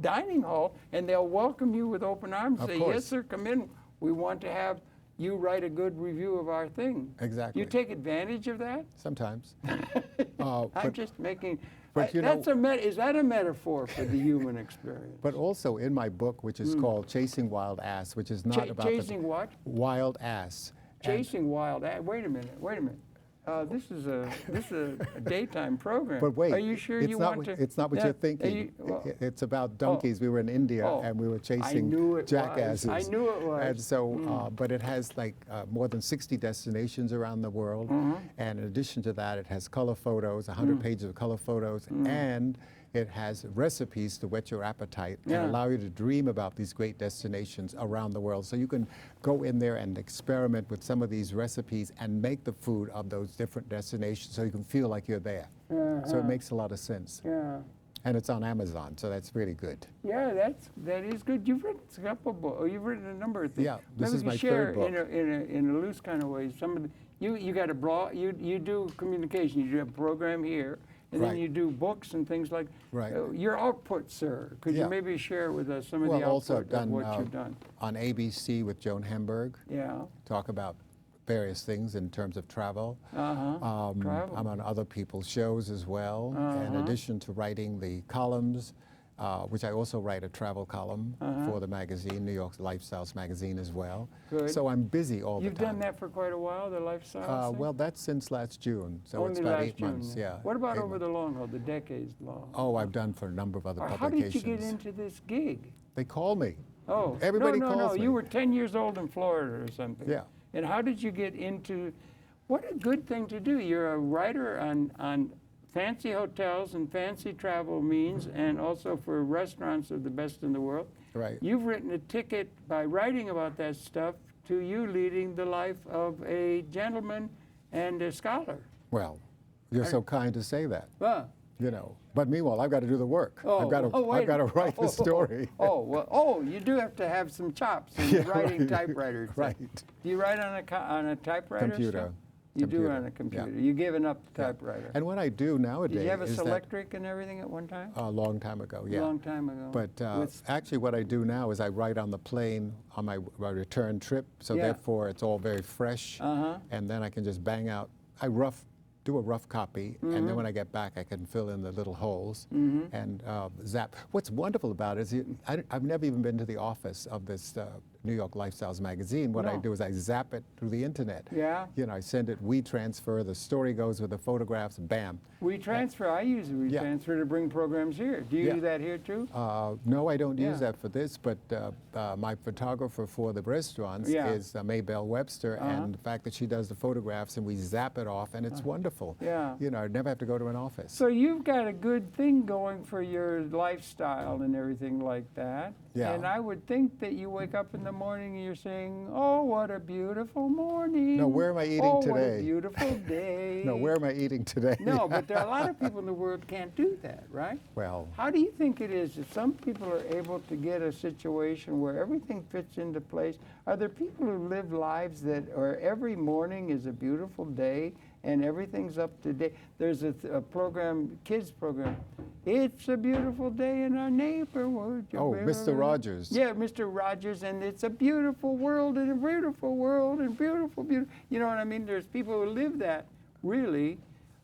A: dining hall, and they'll welcome you with open arms.
D: Of
A: Say,
D: course.
A: yes, sir, come in. We want to have you write a good review of our thing.
D: Exactly.
A: You take advantage of that?
D: sometimes.
A: I'm
D: but-
A: just making.
D: but you
A: that's
D: know-
A: is that a metaphor for the human experience?
D: But also in my book, which is called Chasing Wild Ass, which is not about
A: Chasing what?
D: wild ass. And-
A: Chasing wild. Wait a minute. This is a daytime program.
D: But wait,
A: are you sure
D: it's
A: you
D: not
A: want
D: what,
A: to?
D: it's not what
A: Yeah,
D: you're thinking. It's about donkeys. We were in India and we were chasing
A: knew it was.
D: jackasses.
A: I knew it was.
D: And so, but it has like more than 60 destinations around the world. And in addition to that, it has color photos, 100 pages of color photos, and it has recipes to whet your appetite
A: Yeah.
D: and allow you to dream about these great destinations around the world. So you can go in there and experiment with some of these recipes and make the food of those different destinations so you can feel like you're there. So it makes a lot of sense.
A: Yeah.
D: And it's on Amazon, so that's really good.
A: Yeah, that is good. You've written a couple books. You've written a number of things.
D: Yeah, this
A: Maybe
D: is
A: you
D: my
A: share
D: third book.
A: in a loose kind of way. Some of the, you got a blog. You do communication. You do a program here, and then
D: Right.
A: you do books and things like.
D: Right.
A: Your output, sir. Could you
D: Yeah.
A: maybe share with us some of
D: Well,
A: the
D: also
A: output
D: I've
A: of
D: done
A: what you've done?
D: on ABC with Joan Hamburg,
A: Yeah.
D: talk about various things in terms of travel.
A: Travel.
D: I'm on other people's shows as well, in addition to writing the columns, which I also write a travel column for the magazine, New York Lifestyles magazine as well.
A: Good.
D: So I'm busy all
A: You've
D: the time.
A: done that for quite a while, the lifestyle. thing?
D: Well, that's since last June, so
A: Only
D: it's about
A: last
D: 8
A: June,
D: months. Yeah.
A: What about
D: 8
A: over
D: months.
A: the long haul, the decades long?
D: Oh, I've done for a number of other
A: How
D: publications.
A: did you get into this gig?
D: They call me.
A: Oh,
D: Everybody
A: no,
D: calls me.
A: You were 10 years old in Florida or something.
D: Yeah.
A: And how did you get into? What a good thing to do. You're a writer on fancy hotels and fancy travel means, and also for restaurants of the best in the world.
D: Right.
A: You've written a ticket by writing about that stuff to you leading the life of a gentleman and a scholar.
D: Well, you're so kind to say that.
A: Huh.
D: You know, but meanwhile, I've got to do the work. I've got
A: wait.
D: to write the story.
A: You do have to have some chops in writing typewriter.
D: Right.
A: Do you write on a typewriter?
D: Computer.
A: Stuff? You
D: computer.
A: do on a computer.
D: Yeah.
A: You've given up the typewriter.
D: And what I do nowadays
A: Did you have a
D: is that
A: Selectric and everything at one time?
D: a long time ago, yeah.
A: A long time ago.
D: But actually what I do now is I write on the plane on my return trip, so therefore it's all very fresh, and then I can just bang out, do a rough copy, and then when I get back I can fill in the little holes and zap. What's wonderful about it is I've never even been to the office of this New York Lifestyles magazine. What I do is I zap it through the internet.
A: Yeah.
D: You know, I send it WeTransfer, the story goes with the photographs, bam.
A: WeTransfer, I use WeTransfer to bring programs here. Do you do that here too?
D: No, I don't use that for this, but my photographer for the restaurants is Maybelle Webster, and the fact that she does the photographs and we zap it off, and it's wonderful.
A: Yeah.
D: You know, I never have to go to an office.
A: So you've got a good thing going for your lifestyle and everything like that.
D: Yeah.
A: And I would think that you wake up in the morning and you're saying, oh, what a beautiful morning.
D: No, where am I eating today?
A: Oh, what a beautiful day.
D: No, where am I eating today?
A: No, but there are a lot of people in the world can't do that, right?
D: Well,
A: how do you think it is that some people are able to get a situation where everything fits into place? Are there people who live lives that are every morning is a beautiful day and everything's up to date? There's a program, kids program. It's a beautiful day in our neighborhood.
D: oh, Mr. Rogers.
A: Yeah, Mr. Rogers, and it's a beautiful world and a beautiful world and beautiful. You know what I mean? There's people who live that, really.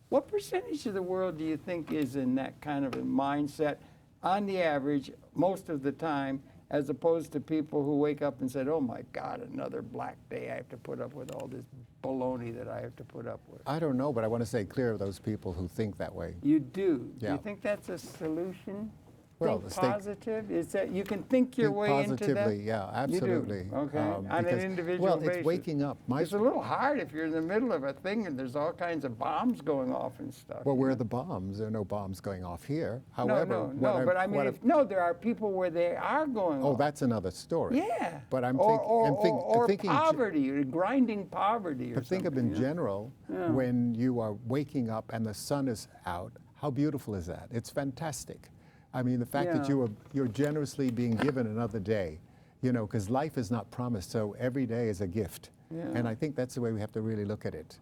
A: What percentage of the world do you think is in that kind of a mindset, on the average, most of the time, as opposed to people who wake up and said, oh my God, another black day, I have to put up with all this baloney that I have to put up with?
D: I don't know, but I want to say clear of those people who think that way.
A: You do?
D: Yeah.
A: Do you think that's a solution?
D: Well,
A: think positive? Is that you can think your way into that?
D: Positively, yeah, absolutely.
A: You do? Okay, on an individual
D: well,
A: basis.
D: it's waking up.
A: It's a little hard if you're in the middle of a thing and there's all kinds of bombs going off and stuff.
D: Well, where are the bombs? There are no bombs going off here. However,
A: no, but I mean, no, there are people where they are going off.
D: Oh, that's another story.
A: Yeah.
D: But I'm thinking
A: poverty, grinding poverty or
D: but think of in general, when you are waking up and the sun is out, how beautiful is that? It's fantastic. I mean, the fact that you're generously being given another day, you know, because life is not promised, so every day is a gift. Yeah. And I think that's the way we have to really look at it.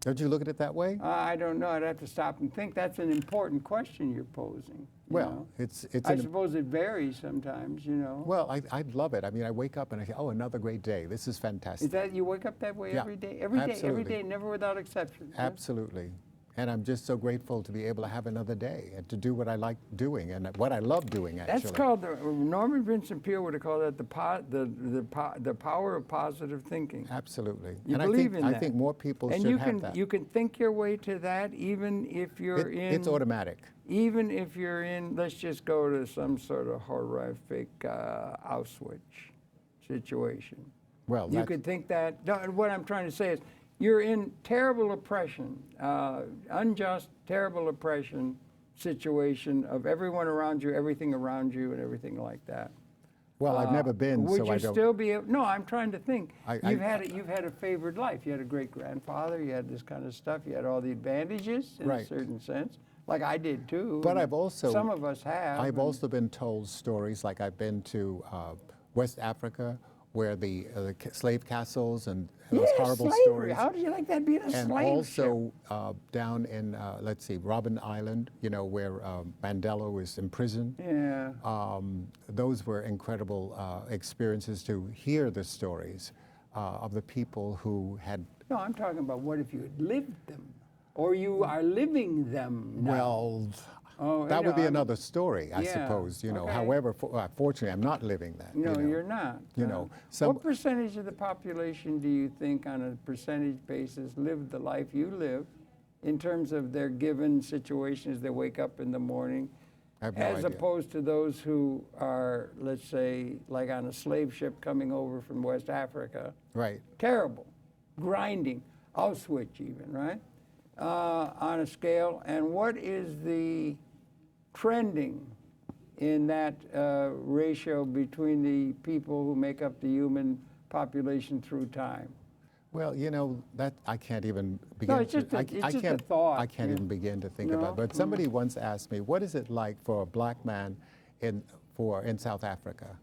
D: Don't you look at it that way?
A: I don't know. I'd have to stop and think. That's an important question you're posing.
D: Well, it's
A: I suppose it varies sometimes, you know.
D: Well, I love it. I mean, I wake up and I say, oh, another great day. This is fantastic.
A: Is that, you wake up that way every day? Every day, never without exception?
D: Absolutely. And I'm just so grateful to be able to have another day and to do what I like doing and what I love doing, actually.
A: That's called, Norman Vincent Peale would have called that the power of positive thinking.
D: Absolutely.
A: You believe in that.
D: I think more people should have that.
A: And you can think your way to that even if you're in...
D: It's automatic.
A: Even if you're in, let's just go to some sort of horrific Auschwitz situation.
D: Well,
A: you could think that, no, what I'm trying to say is, you're in terrible oppression, unjust, terrible oppression situation of everyone around you, everything around you, and everything like that.
D: Well, I've never been, so I don't...
A: Would you still be able... No, I'm trying to think. You've had a favored life. You had a great-grandfather. You had this kind of stuff. You had all the advantages in a certain sense, like I did too.
D: But I've also...
A: Some of us have.
D: I've also been told stories, like I've been to West Africa, where the slave castles and those horrible
A: slavery.
D: stories.
A: How did you like that being a slave?
D: And also down in, let's see, Robben Island, you know, where Mandela was imprisoned.
A: Yeah.
D: Those were incredible experiences to hear the stories of the people who had...
A: No, I'm talking about what if you had lived them, or you are living them now.
D: Well, that would be another story, I suppose. You know, however, fortunately, I'm not living that.
A: No,
D: you know.
A: You're not.
D: You know,
A: what percentage of the population do you think, on a percentage basis, lived the life you live, in terms of their given situations? They wake up in the morning,
D: I have no
A: as
D: idea.
A: opposed to those who are, let's say, like on a slave ship coming over from West Africa.
D: Right.
A: Terrible, grinding, Auschwitz even, right? On a scale, and what is the trending in that ratio between the people who make up the human population through time?
D: Well, you know, that I can't even begin.
A: No, it's just a thought.
D: I can't even begin to think about it. But somebody once asked me, what is it like for a black man in South Africa?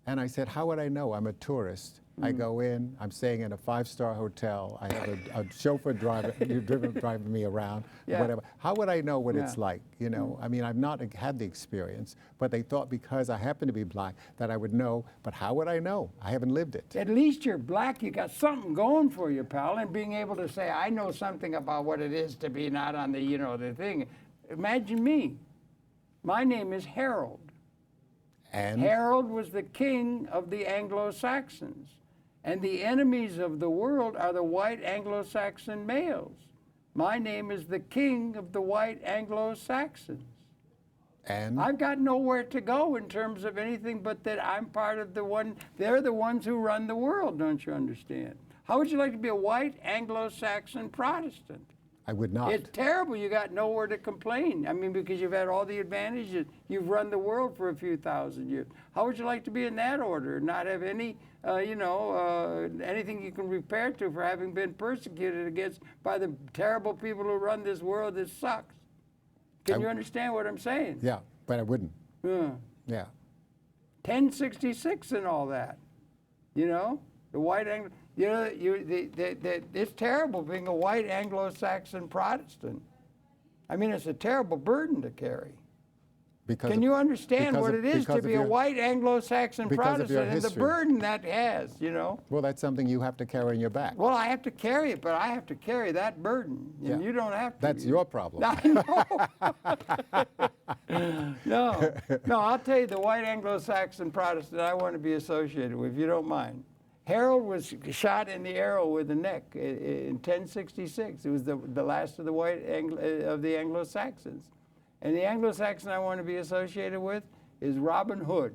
D: And I said, how would I know? I'm a tourist. I go in, I'm staying in a 5-star hotel. I have a chauffeur driving me around, whatever. How would I know what it's like? You know, I mean, I've not had the experience, but they thought because I happen to be black that I would know. But how would I know? I haven't lived it.
A: At least you're black. You got something going for you, pal, and being able to say, I know something about what it is to be not on the, you know, the thing. Imagine me. My name is Harold.
D: And
A: Harold was the king of the Anglo-Saxons. And the enemies of the world are the white Anglo-Saxon males. My name is the king of the white Anglo-Saxons.
D: And
A: I've got nowhere to go in terms of anything but that I'm part of the one, they're the ones who run the world, don't you understand? How would you like to be a white Anglo-Saxon Protestant?
D: I would not.
A: It's terrible. You got nowhere to complain. I mean, because you've had all the advantages. You've run the world for a few thousand years. How would you like to be in that order and not have any, anything you can repair to for having been persecuted against by the terrible people who run this world that sucks? Can you understand what I'm saying?
D: Yeah, but I wouldn't. Yeah.
A: 1066 and all that. You know, the white Anglo. You know, it's terrible being a white Anglo-Saxon Protestant. I mean, it's a terrible burden to carry. Can you understand what it is to be a white Anglo-Saxon Protestant and the burden that has, you know?
D: Well, that's something you have to carry on your back.
A: Well, I have to carry it, but I have to carry that burden. And you don't have to.
D: That's your problem.
A: I know. No, I'll tell you the white Anglo-Saxon Protestant I want to be associated with, if you don't mind. Harold was shot in the arrow with the neck in 1066. It was the last of the of the Anglo-Saxons. And the Anglo-Saxon I want to be associated with is Robin Hood.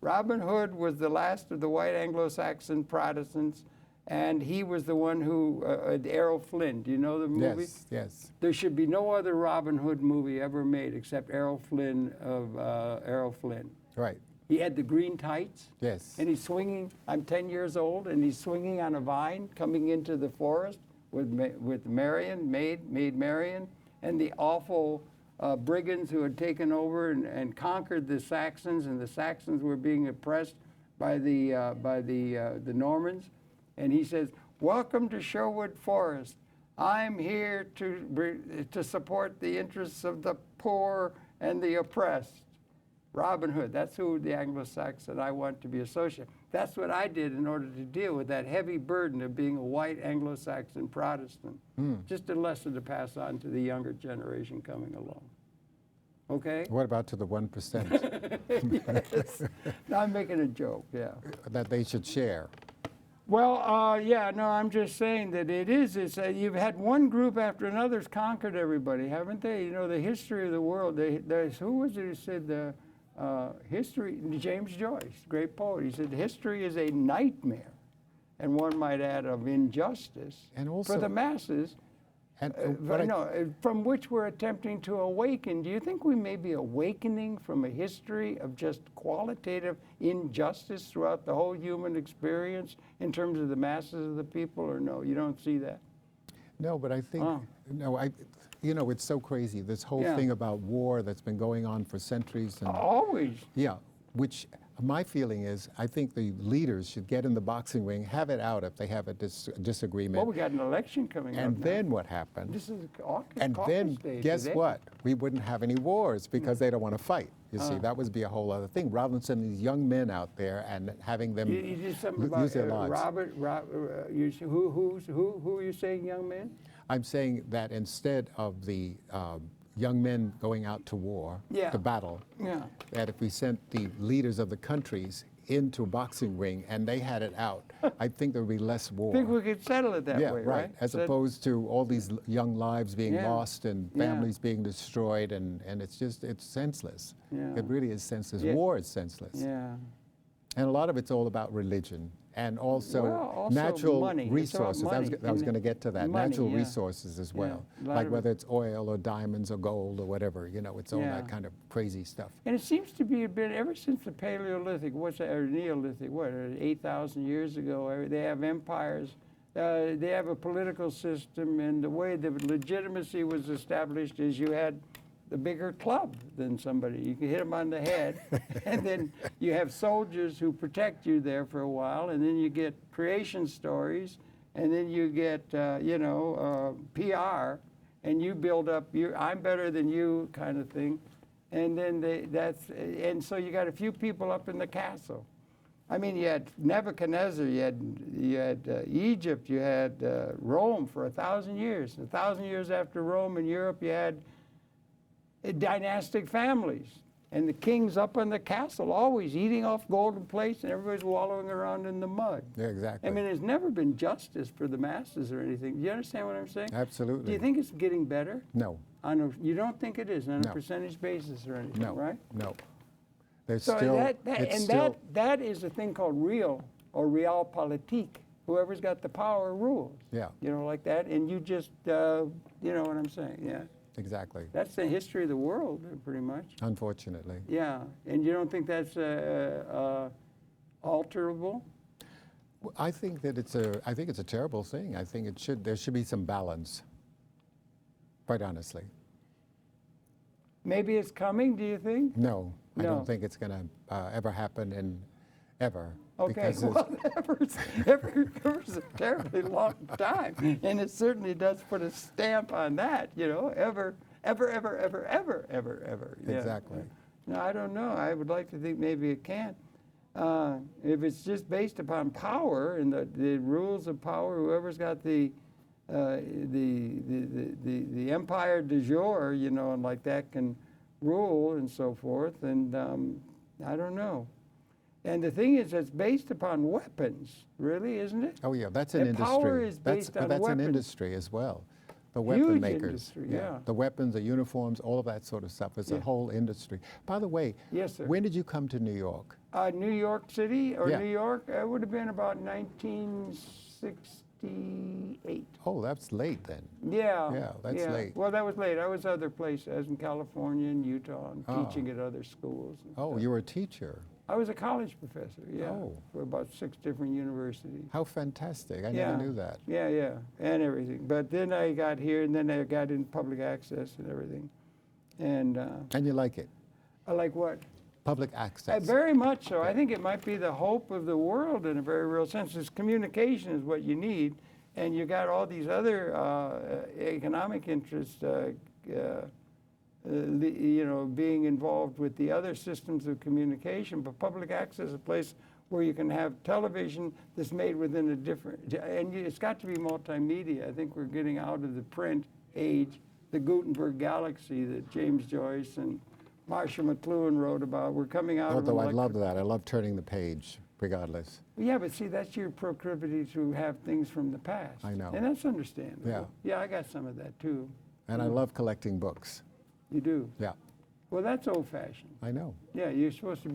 A: Robin Hood was the last of the white Anglo-Saxon Protestants, and he was the one who, Errol Flynn. Do you know the movie?
D: Yes, yes.
A: There should be no other Robin Hood movie ever made except Errol Flynn of Errol Flynn.
D: Right.
A: He had the green tights.
D: Yes.
A: And he's swinging. I'm 10 years old, and he's swinging on a vine coming into the forest with Marion, Maid Marion, and the awful brigands who had taken over and conquered the Saxons, and the Saxons were being oppressed by the Normans. And he says, "Welcome to Sherwood Forest. I'm here to support the interests of the poor and the oppressed." Robin Hood, that's who the Anglo-Saxon I want to be associated. That's what I did in order to deal with that heavy burden of being a white Anglo-Saxon Protestant. Just a lesson to pass on to the younger generation coming along. Okay?
D: What about to the 1%?
A: Yes. No, I'm making a joke, yeah.
D: That they should share.
A: Well, I'm just saying that you've had one group after another's conquered everybody, haven't they? You know, the history of the world, who was it who said history, James Joyce, great poet, he said, history is a nightmare, and one might add of injustice
D: and also,
A: for the masses, from which we're attempting to awaken. Do you think we may be awakening from a history of just qualitative injustice throughout the whole human experience in terms of the masses of the people, or no? You don't see that?
D: No, but I think, it's so crazy, this whole thing about war that's been going on for centuries. And,
A: always.
D: Yeah, which my feeling is, I think the leaders should get in the boxing ring, have it out if they have a disagreement.
A: Well, we got an election coming up.
D: And then what happened?
A: This is
D: and then, guess what? We wouldn't have any wars because they don't want to fight. You see, that would be a whole other thing. Rather than sending these young men out there and having them
A: you did something about,
D: use their lives.
A: Who are you saying, young men?
D: I'm saying that instead of the young men going out to war, to battle, that if we sent the leaders of the countries into a boxing ring and they had it out, I think there would be less war.
A: I think we could settle it that way, right?
D: As opposed to all these young lives being lost and families being destroyed, and it's senseless. It really is senseless. War is senseless. And a lot of it's all about religion and also natural
A: money.
D: resources. I was going to get to that. Natural resources as well. Like whether it's oil or diamonds or gold or whatever, it's all that kind of crazy stuff.
A: And it seems to be ever since the Paleolithic, or Neolithic, 8,000 years ago, they have empires. They have a political system, and the way the legitimacy was established is you had a bigger club than somebody. You can hit them on the head, and then you have soldiers who protect you there for a while, and then you get creation stories, and then you get, PR, and you build up, I'm better than you kind of thing. And then and so you got a few people up in the castle. I mean, you had Nebuchadnezzar, you had Egypt, you had Rome for 1,000 years. 1,000 years after Rome in Europe, you had dynastic families. And the king's up in the castle, always eating off golden plates, and everybody's wallowing around in the mud.
D: Yeah, exactly.
A: I mean, there's never been justice for the masses or anything. Do you understand what I'm saying?
D: Absolutely.
A: Do you think it's getting better?
D: No.
A: You don't think it is on
D: No.
A: a percentage basis or anything,
D: No.
A: right?
D: No. There's
A: So
D: still,
A: that is a thing called real or realpolitik. Whoever's got the power rules.
D: Yeah.
A: You know, like that, and you just, you know what I'm saying? Yeah.
D: Exactly.
A: That's the history of the world, pretty much.
D: Unfortunately.
A: Yeah, and you don't think that's alterable?
D: I think that it's a terrible thing. I think there should be some balance. Quite honestly.
A: Maybe it's coming, do you think?
D: No, I
A: No.
D: don't think it's going to ever happen ever.
A: Okay,
D: because
A: well, ever's a terribly long time, and it certainly does put a stamp on that, you know, ever. Yeah.
D: Exactly.
A: No, I don't know. I would like to think maybe it can. If it's just based upon power and the rules of power, whoever's got the empire du jour, you know, and like that can rule and so forth, and I don't know. And the thing is, it's based upon weapons, really, isn't it?
D: Oh yeah, that's an
A: And
D: industry.
A: power is based on
D: that's
A: weapons.
D: an industry as well. The weapon
A: Huge
D: makers.
A: industry, yeah.
D: The weapons, the uniforms, all of that sort of stuff. It's a whole industry. By the way,
A: Yes, sir.
D: when did you come to New York?
A: New York City or
D: Yeah.
A: New York, it would have been about 1968.
D: Oh, that's late then.
A: Yeah.
D: Yeah, that's late.
A: Well, that was late. I was other places. I was in California and Utah and teaching at other schools. And
D: Oh,
A: stuff.
D: you were a teacher.
A: I was a college professor, yeah,
D: Oh.
A: for about 6 different universities.
D: How fantastic. I
A: Yeah.
D: never knew that.
A: Yeah, and everything. But then I got here, and then I got in public access and everything. And
D: And you like it?
A: I like what?
D: Public access.
A: Very much so. I think it might be the hope of the world in a very real sense. Is communication is what you need, and you got all these other economic interests, you know, being involved with the other systems of communication. But public access is a place where you can have television that's made within a different, and it's got to be multimedia. I think we're getting out of the print age, the Gutenberg galaxy that James Joyce and Marshall McLuhan wrote about. We're coming out
D: Although
A: of
D: I love that. I love turning the page, regardless.
A: Yeah, but see, that's your proclivity to have things from the past.
D: I know.
A: And that's understandable.
D: Yeah.
A: Yeah, I got some of that too.
D: And I love collecting books.
A: You do?
D: Yeah,
A: Well, that's old-fashioned.
D: I know.
A: Yeah, you're supposed to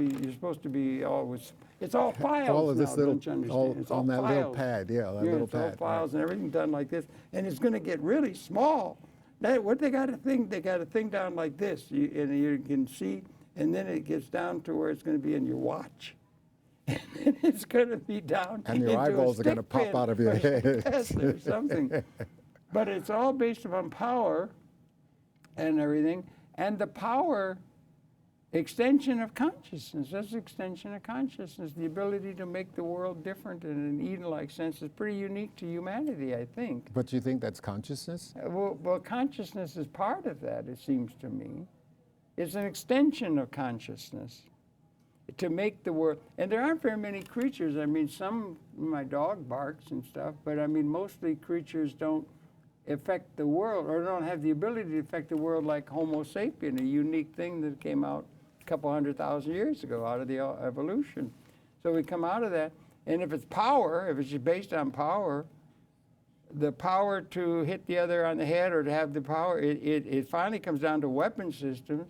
A: be always, it's all files
D: All of
A: now,
D: this little,
A: don't you understand?
D: all
A: It's
D: on that little
A: files.
D: pad, yeah, that
A: Yeah,
D: little
A: it's all
D: pad.
A: files and everything done like this, and it's going to get really small. What they got a thing down like this, and you can see, and then it gets down to where it's going to be in your watch. And then it's going to be down
D: And your
A: into a
D: eyeballs are gonna
A: stick
D: pop
A: pin
D: out of your
A: or
D: head.
A: or something. But it's all based upon power and everything, and the power extension of consciousness. That's extension of consciousness. The ability to make the world different in an Eden-like sense is pretty unique to humanity, I think.
D: But you think that's consciousness?
A: Well, consciousness is part of that, it seems to me. It's an extension of consciousness to make the world. And there aren't very many creatures. I mean, my dog barks and stuff, but I mean, mostly creatures don't affect the world or don't have the ability to affect the world like Homo sapien, a unique thing that came out a couple 100,000 years ago out of the evolution. So we come out of that. And if it's power, if it's based on power, the power to hit the other on the head or to have the power, it finally comes down to weapon systems.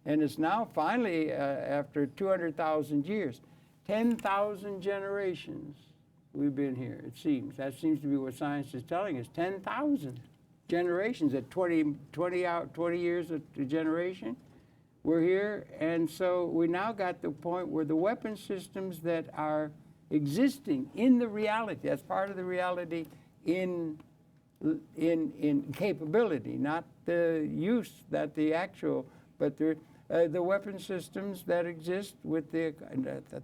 A: And it's now finally, after 200,000 years, 10,000 generations we've been here, it seems. That seems to be what science is telling us, 10,000 generations at 20 years a generation. We're here, and so we now got the point where the weapon systems that are existing in the reality, that's part of the reality in in capability, not the use, not the actual, but the weapon systems that exist with the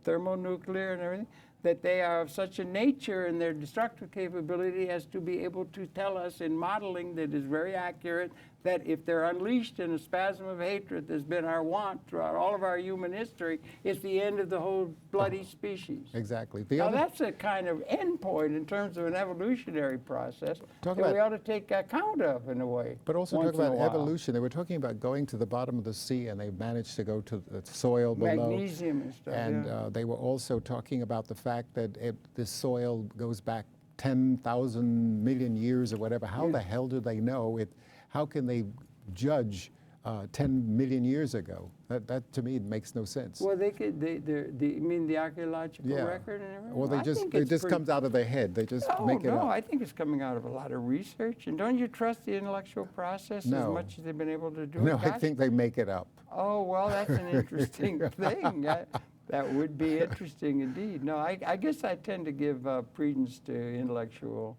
A: thermonuclear and everything, that they are of such a nature in their destructive capability as to be able to tell us in modeling that is very accurate that if they're unleashed in a spasm of hatred that's been our want throughout all of our human history, it's the end of the whole bloody species.
D: Exactly.
A: Now that's a kind of end point in terms of an evolutionary process that we ought to take account of in a way.
D: But also talk about evolution. They were talking about going to the bottom of the sea, and they managed to go to the soil below.
A: Magnesium and stuff.
D: And they were also talking about the fact that this soil goes back 10,000 million years or whatever. How the hell do they know it? How can they judge 10 million years ago? That to me makes no sense.
A: Well, they could. You mean the archaeological record and everything?
D: Well, it just comes out of their head. They just make it up.
A: No, I think it's coming out of a lot of research. And don't you trust the intellectual process as much as they've been able to do?
D: No, I think they make it up.
A: Oh, well, that's an interesting thing. That would be interesting indeed. No, I guess I tend to give credence to intellectual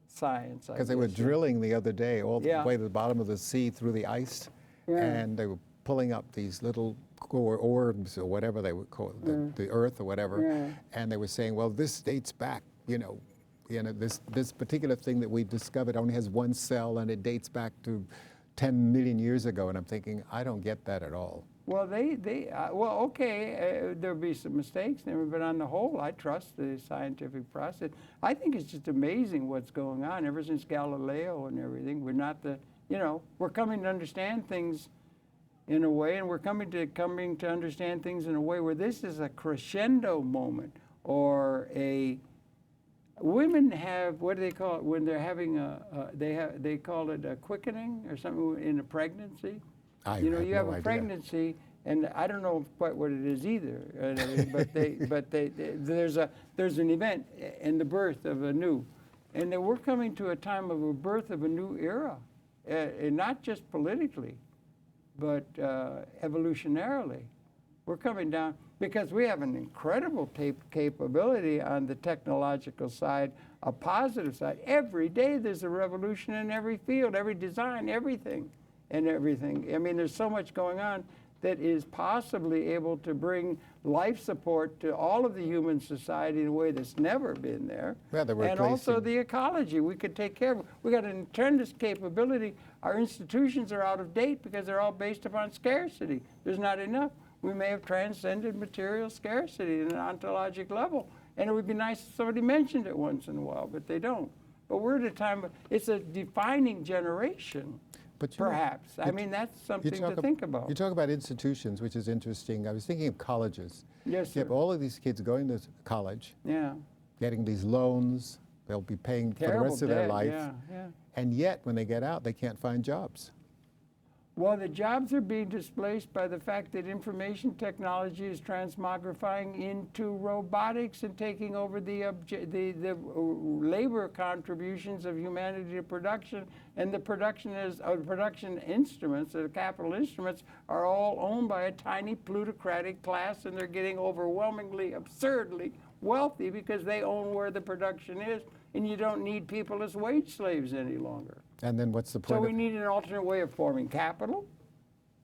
A: science.
D: Because they were drilling the other day all the way to the bottom of the sea through the ice, and they were pulling up these little orbs or whatever they would call it, the earth or whatever, and they were saying, well, this dates back, this particular thing that we discovered only has one cell and it dates back to 10 million years ago, and I'm thinking, I don't get that at all.
A: Well, there'll be some mistakes, but on the whole, I trust the scientific process. I think it's just amazing what's going on ever since Galileo and everything. We're not we're coming to understand things in a way, and we're coming to understand things in a way where this is a crescendo moment, or women have, what do they call it when they're having they call it a quickening or something in a pregnancy. You have a pregnancy, and I don't know quite what it is either. But there's an event in the birth of a new, and that we're coming to a time of a birth of a new era, and not just politically, but evolutionarily. We're coming down because we have an incredible capability on the technological side, a positive side. Every day there's a revolution in every field, every design, everything. And everything. I mean, there's so much going on that is possibly able to bring life support to all of the human society in a way that's never been there. And also the ecology. We could take care of it. We got a tremendous capability. Our institutions are out of date because they're all based upon scarcity. There's not enough. We may have transcended material scarcity at an ontologic level. And it would be nice if somebody mentioned it once in a while, but they don't. But we're at a time, it's a defining generation. Perhaps. I mean, that's something to think about.
D: You talk about institutions, which is interesting. I was thinking of colleges.
A: Yes, sir.
D: You have all of these kids going to college, getting these loans. They'll be paying for the rest of their life. And yet, when they get out, they can't find jobs.
A: Well, the jobs are being displaced by the fact that information technology is transmogrifying into robotics and taking over the labor contributions of humanity to production, and the production instruments, the capital instruments, are all owned by a tiny plutocratic class, and they're getting overwhelmingly, absurdly wealthy because they own where the production is, and you don't need people as wage slaves any longer.
D: And then what's the point?
A: So we need an alternate way of forming capital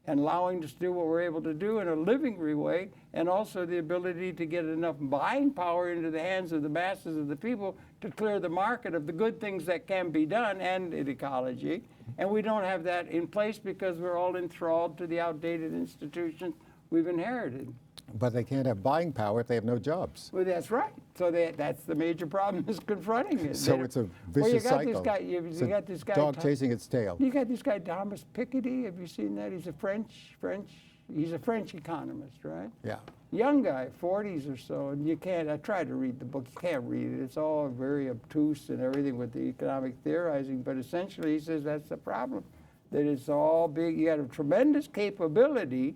A: and allowing us to do what we're able to do in a living way, and also the ability to get enough buying power into the hands of the masses of the people to clear the market of the good things that can be done and in ecology. And we don't have that in place because we're all enthralled to the outdated institutions we've inherited.
D: But they can't have buying power if they have no jobs.
A: Well, that's right. So that's the major problem that's confronting it.
D: So it's a vicious cycle.
A: You got this guy,
D: dog chasing its tail.
A: You got this guy, Thomas Piketty. Have you seen that? He's a he's a French economist, right?
D: Yeah.
A: Young guy, 40s or so, and I tried to read the book. You can't read it. It's all very obtuse and everything with the economic theorizing, but essentially he says that's the problem, that it's all big. You got a tremendous capability.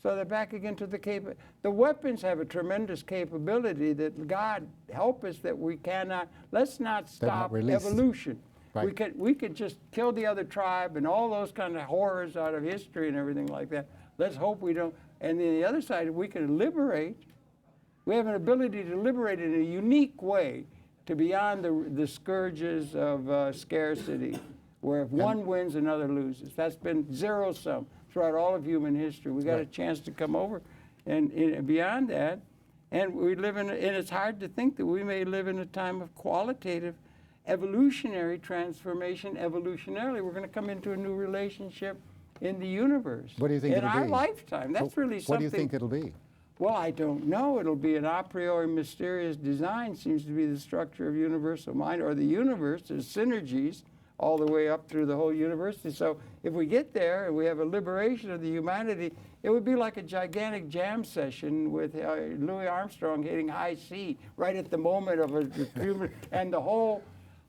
A: So they're back again to the weapons have a tremendous capability that God help us that we cannot, let's not stop evolution. Right. We could just kill the other tribe and all those kind of horrors out of history and everything like that. Let's hope we don't. And then the other side, we can liberate. We have an ability to liberate in a unique way to beyond the scourges of scarcity, where if one wins, another loses. That's been zero-sum throughout all of human history. We got a chance to come over and beyond that, and we live in, and it's hard to think that we may live in a time of qualitative evolutionary transformation. Evolutionarily, we're going to come into a new relationship in the universe.
D: What do you think
A: in
D: it'll
A: our
D: be?
A: lifetime? That's really something.
D: What do you think it'll be?
A: Well, I don't know. It'll be an a priori mysterious design, seems to be the structure of universal mind, or the universe. There's synergies all the way up through the whole universe. So if we get there and we have a liberation of the humanity, it would be like a gigantic jam session with Louis Armstrong hitting high C right at the moment of a human, and the whole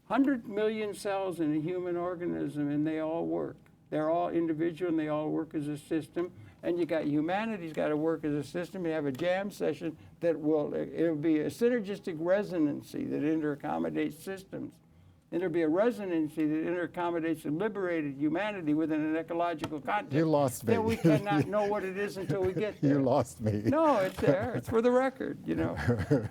A: 100 million cells in a human organism, and they all work. They're all individual, and they all work as a system. And you got humanity's got to work as a system. You have a jam session that it'll be a synergistic resonancy that interaccommodates systems. And there'll be a resonancy that interaccommodates a liberated humanity within an ecological context.
D: You lost me.
A: That we cannot know what it is until we get there.
D: You lost me.
A: No, it's there. It's for the record, you know.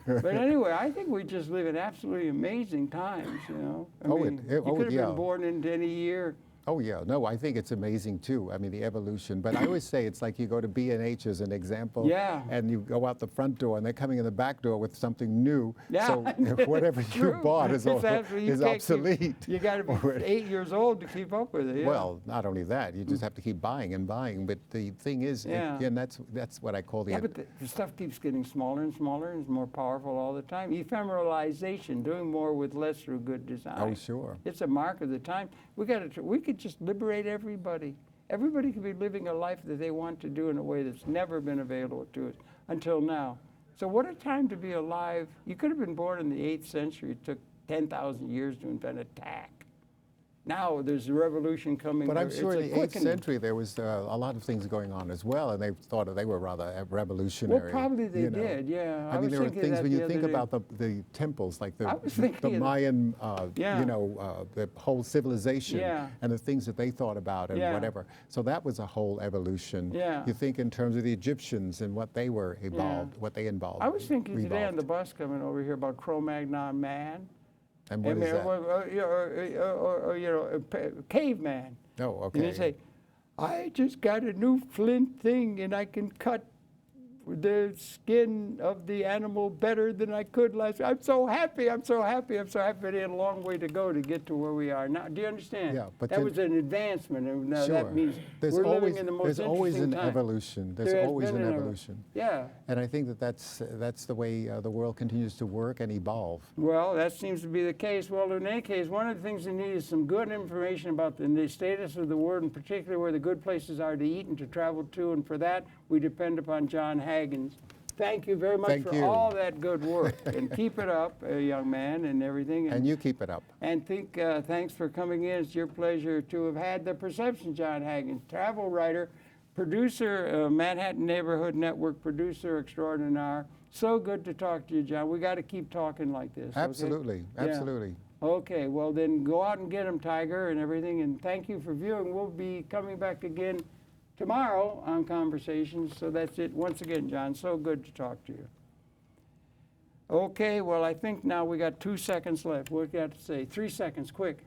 A: But anyway, I think we just live in absolutely amazing times, you know. I mean, you could have been born into any year.
D: Oh, yeah. No, I think it's amazing, too. I mean, the evolution. But I always say it's like you go to B&H as an example.
A: Yeah.
D: And you go out the front door, and they're coming in the back door with something new.
A: Yeah.
D: So whatever you bought is obsolete.
A: You got to be 8 years old to keep up with it. Yeah.
D: Well, not only that, you just have to keep buying and buying. But the thing is, again, that's what I call the...
A: Yeah, but the stuff keeps getting smaller and smaller and more powerful all the time. Ephemeralization, doing more with less through good design.
D: Oh, sure.
A: It's a mark of the time. We could just liberate everybody. Everybody could be living a life that they want to do in a way that's never been available to us until now. So what a time to be alive. You could have been born in the 8th century. It took 10,000 years to invent a tack. Now there's a revolution coming.
D: But I'm sure in the 8th century there was a lot of things going on as well, and they thought they were rather revolutionary.
A: Well, probably they did, yeah.
D: I mean, there were things when you think about the temples, like the Mayan, the whole civilization, and the things that they thought about and whatever. So that was a whole evolution.
A: Yeah.
D: You think in terms of the Egyptians and what they were what they involved.
A: I was thinking today on the bus coming over here about Cro-Magnon man.
D: And what is that?
A: Caveman.
D: Oh, okay.
A: And they say, I just got a new flint thing and I can cut the skin of the animal better than I could last week. I'm so happy, I'm so happy, I'm so happy. But it had a long way to go to get to where we are now. Do you understand?
D: Yeah, but
A: that was an advancement, and now
D: sure.
A: that means we're living in the most interesting time.
D: There's always an evolution. There's always an evolution.
A: Yeah.
D: And I think that's the way the world continues to work and evolve.
A: Well, that seems to be the case. Well, in any case, one of the things we need is some good information about the status of the world, in particular where the good places are to eat and to travel to, and for that, we depend upon Jon Haggins. Thank you very much for all that good work. And keep it up, young man, and everything.
D: And you keep it up.
A: And thanks for coming in. It's your pleasure to have had the Perception Jon Haggins, travel writer, producer, Manhattan Neighborhood Network producer extraordinaire. So good to talk to you, John. We got to keep talking like this.
D: Absolutely,
A: okay?
D: absolutely.
A: Yeah. Okay, well then go out and get him, Tiger, and everything. And thank you for viewing. We'll be coming back again tomorrow on Conversations. So that's it. Once again, John, so good to talk to you. Okay, well, I think now we got 2 seconds left. What do you have to say? 3 seconds, quick.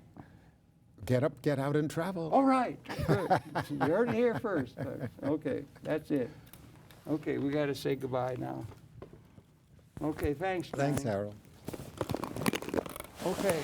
D: Get up, get out, and travel.
A: All right, good. You heard it here first. Okay, that's it. Okay, we got to say goodbye now. Okay, thanks, Johnny.
D: Thanks, Harold.
A: Okay.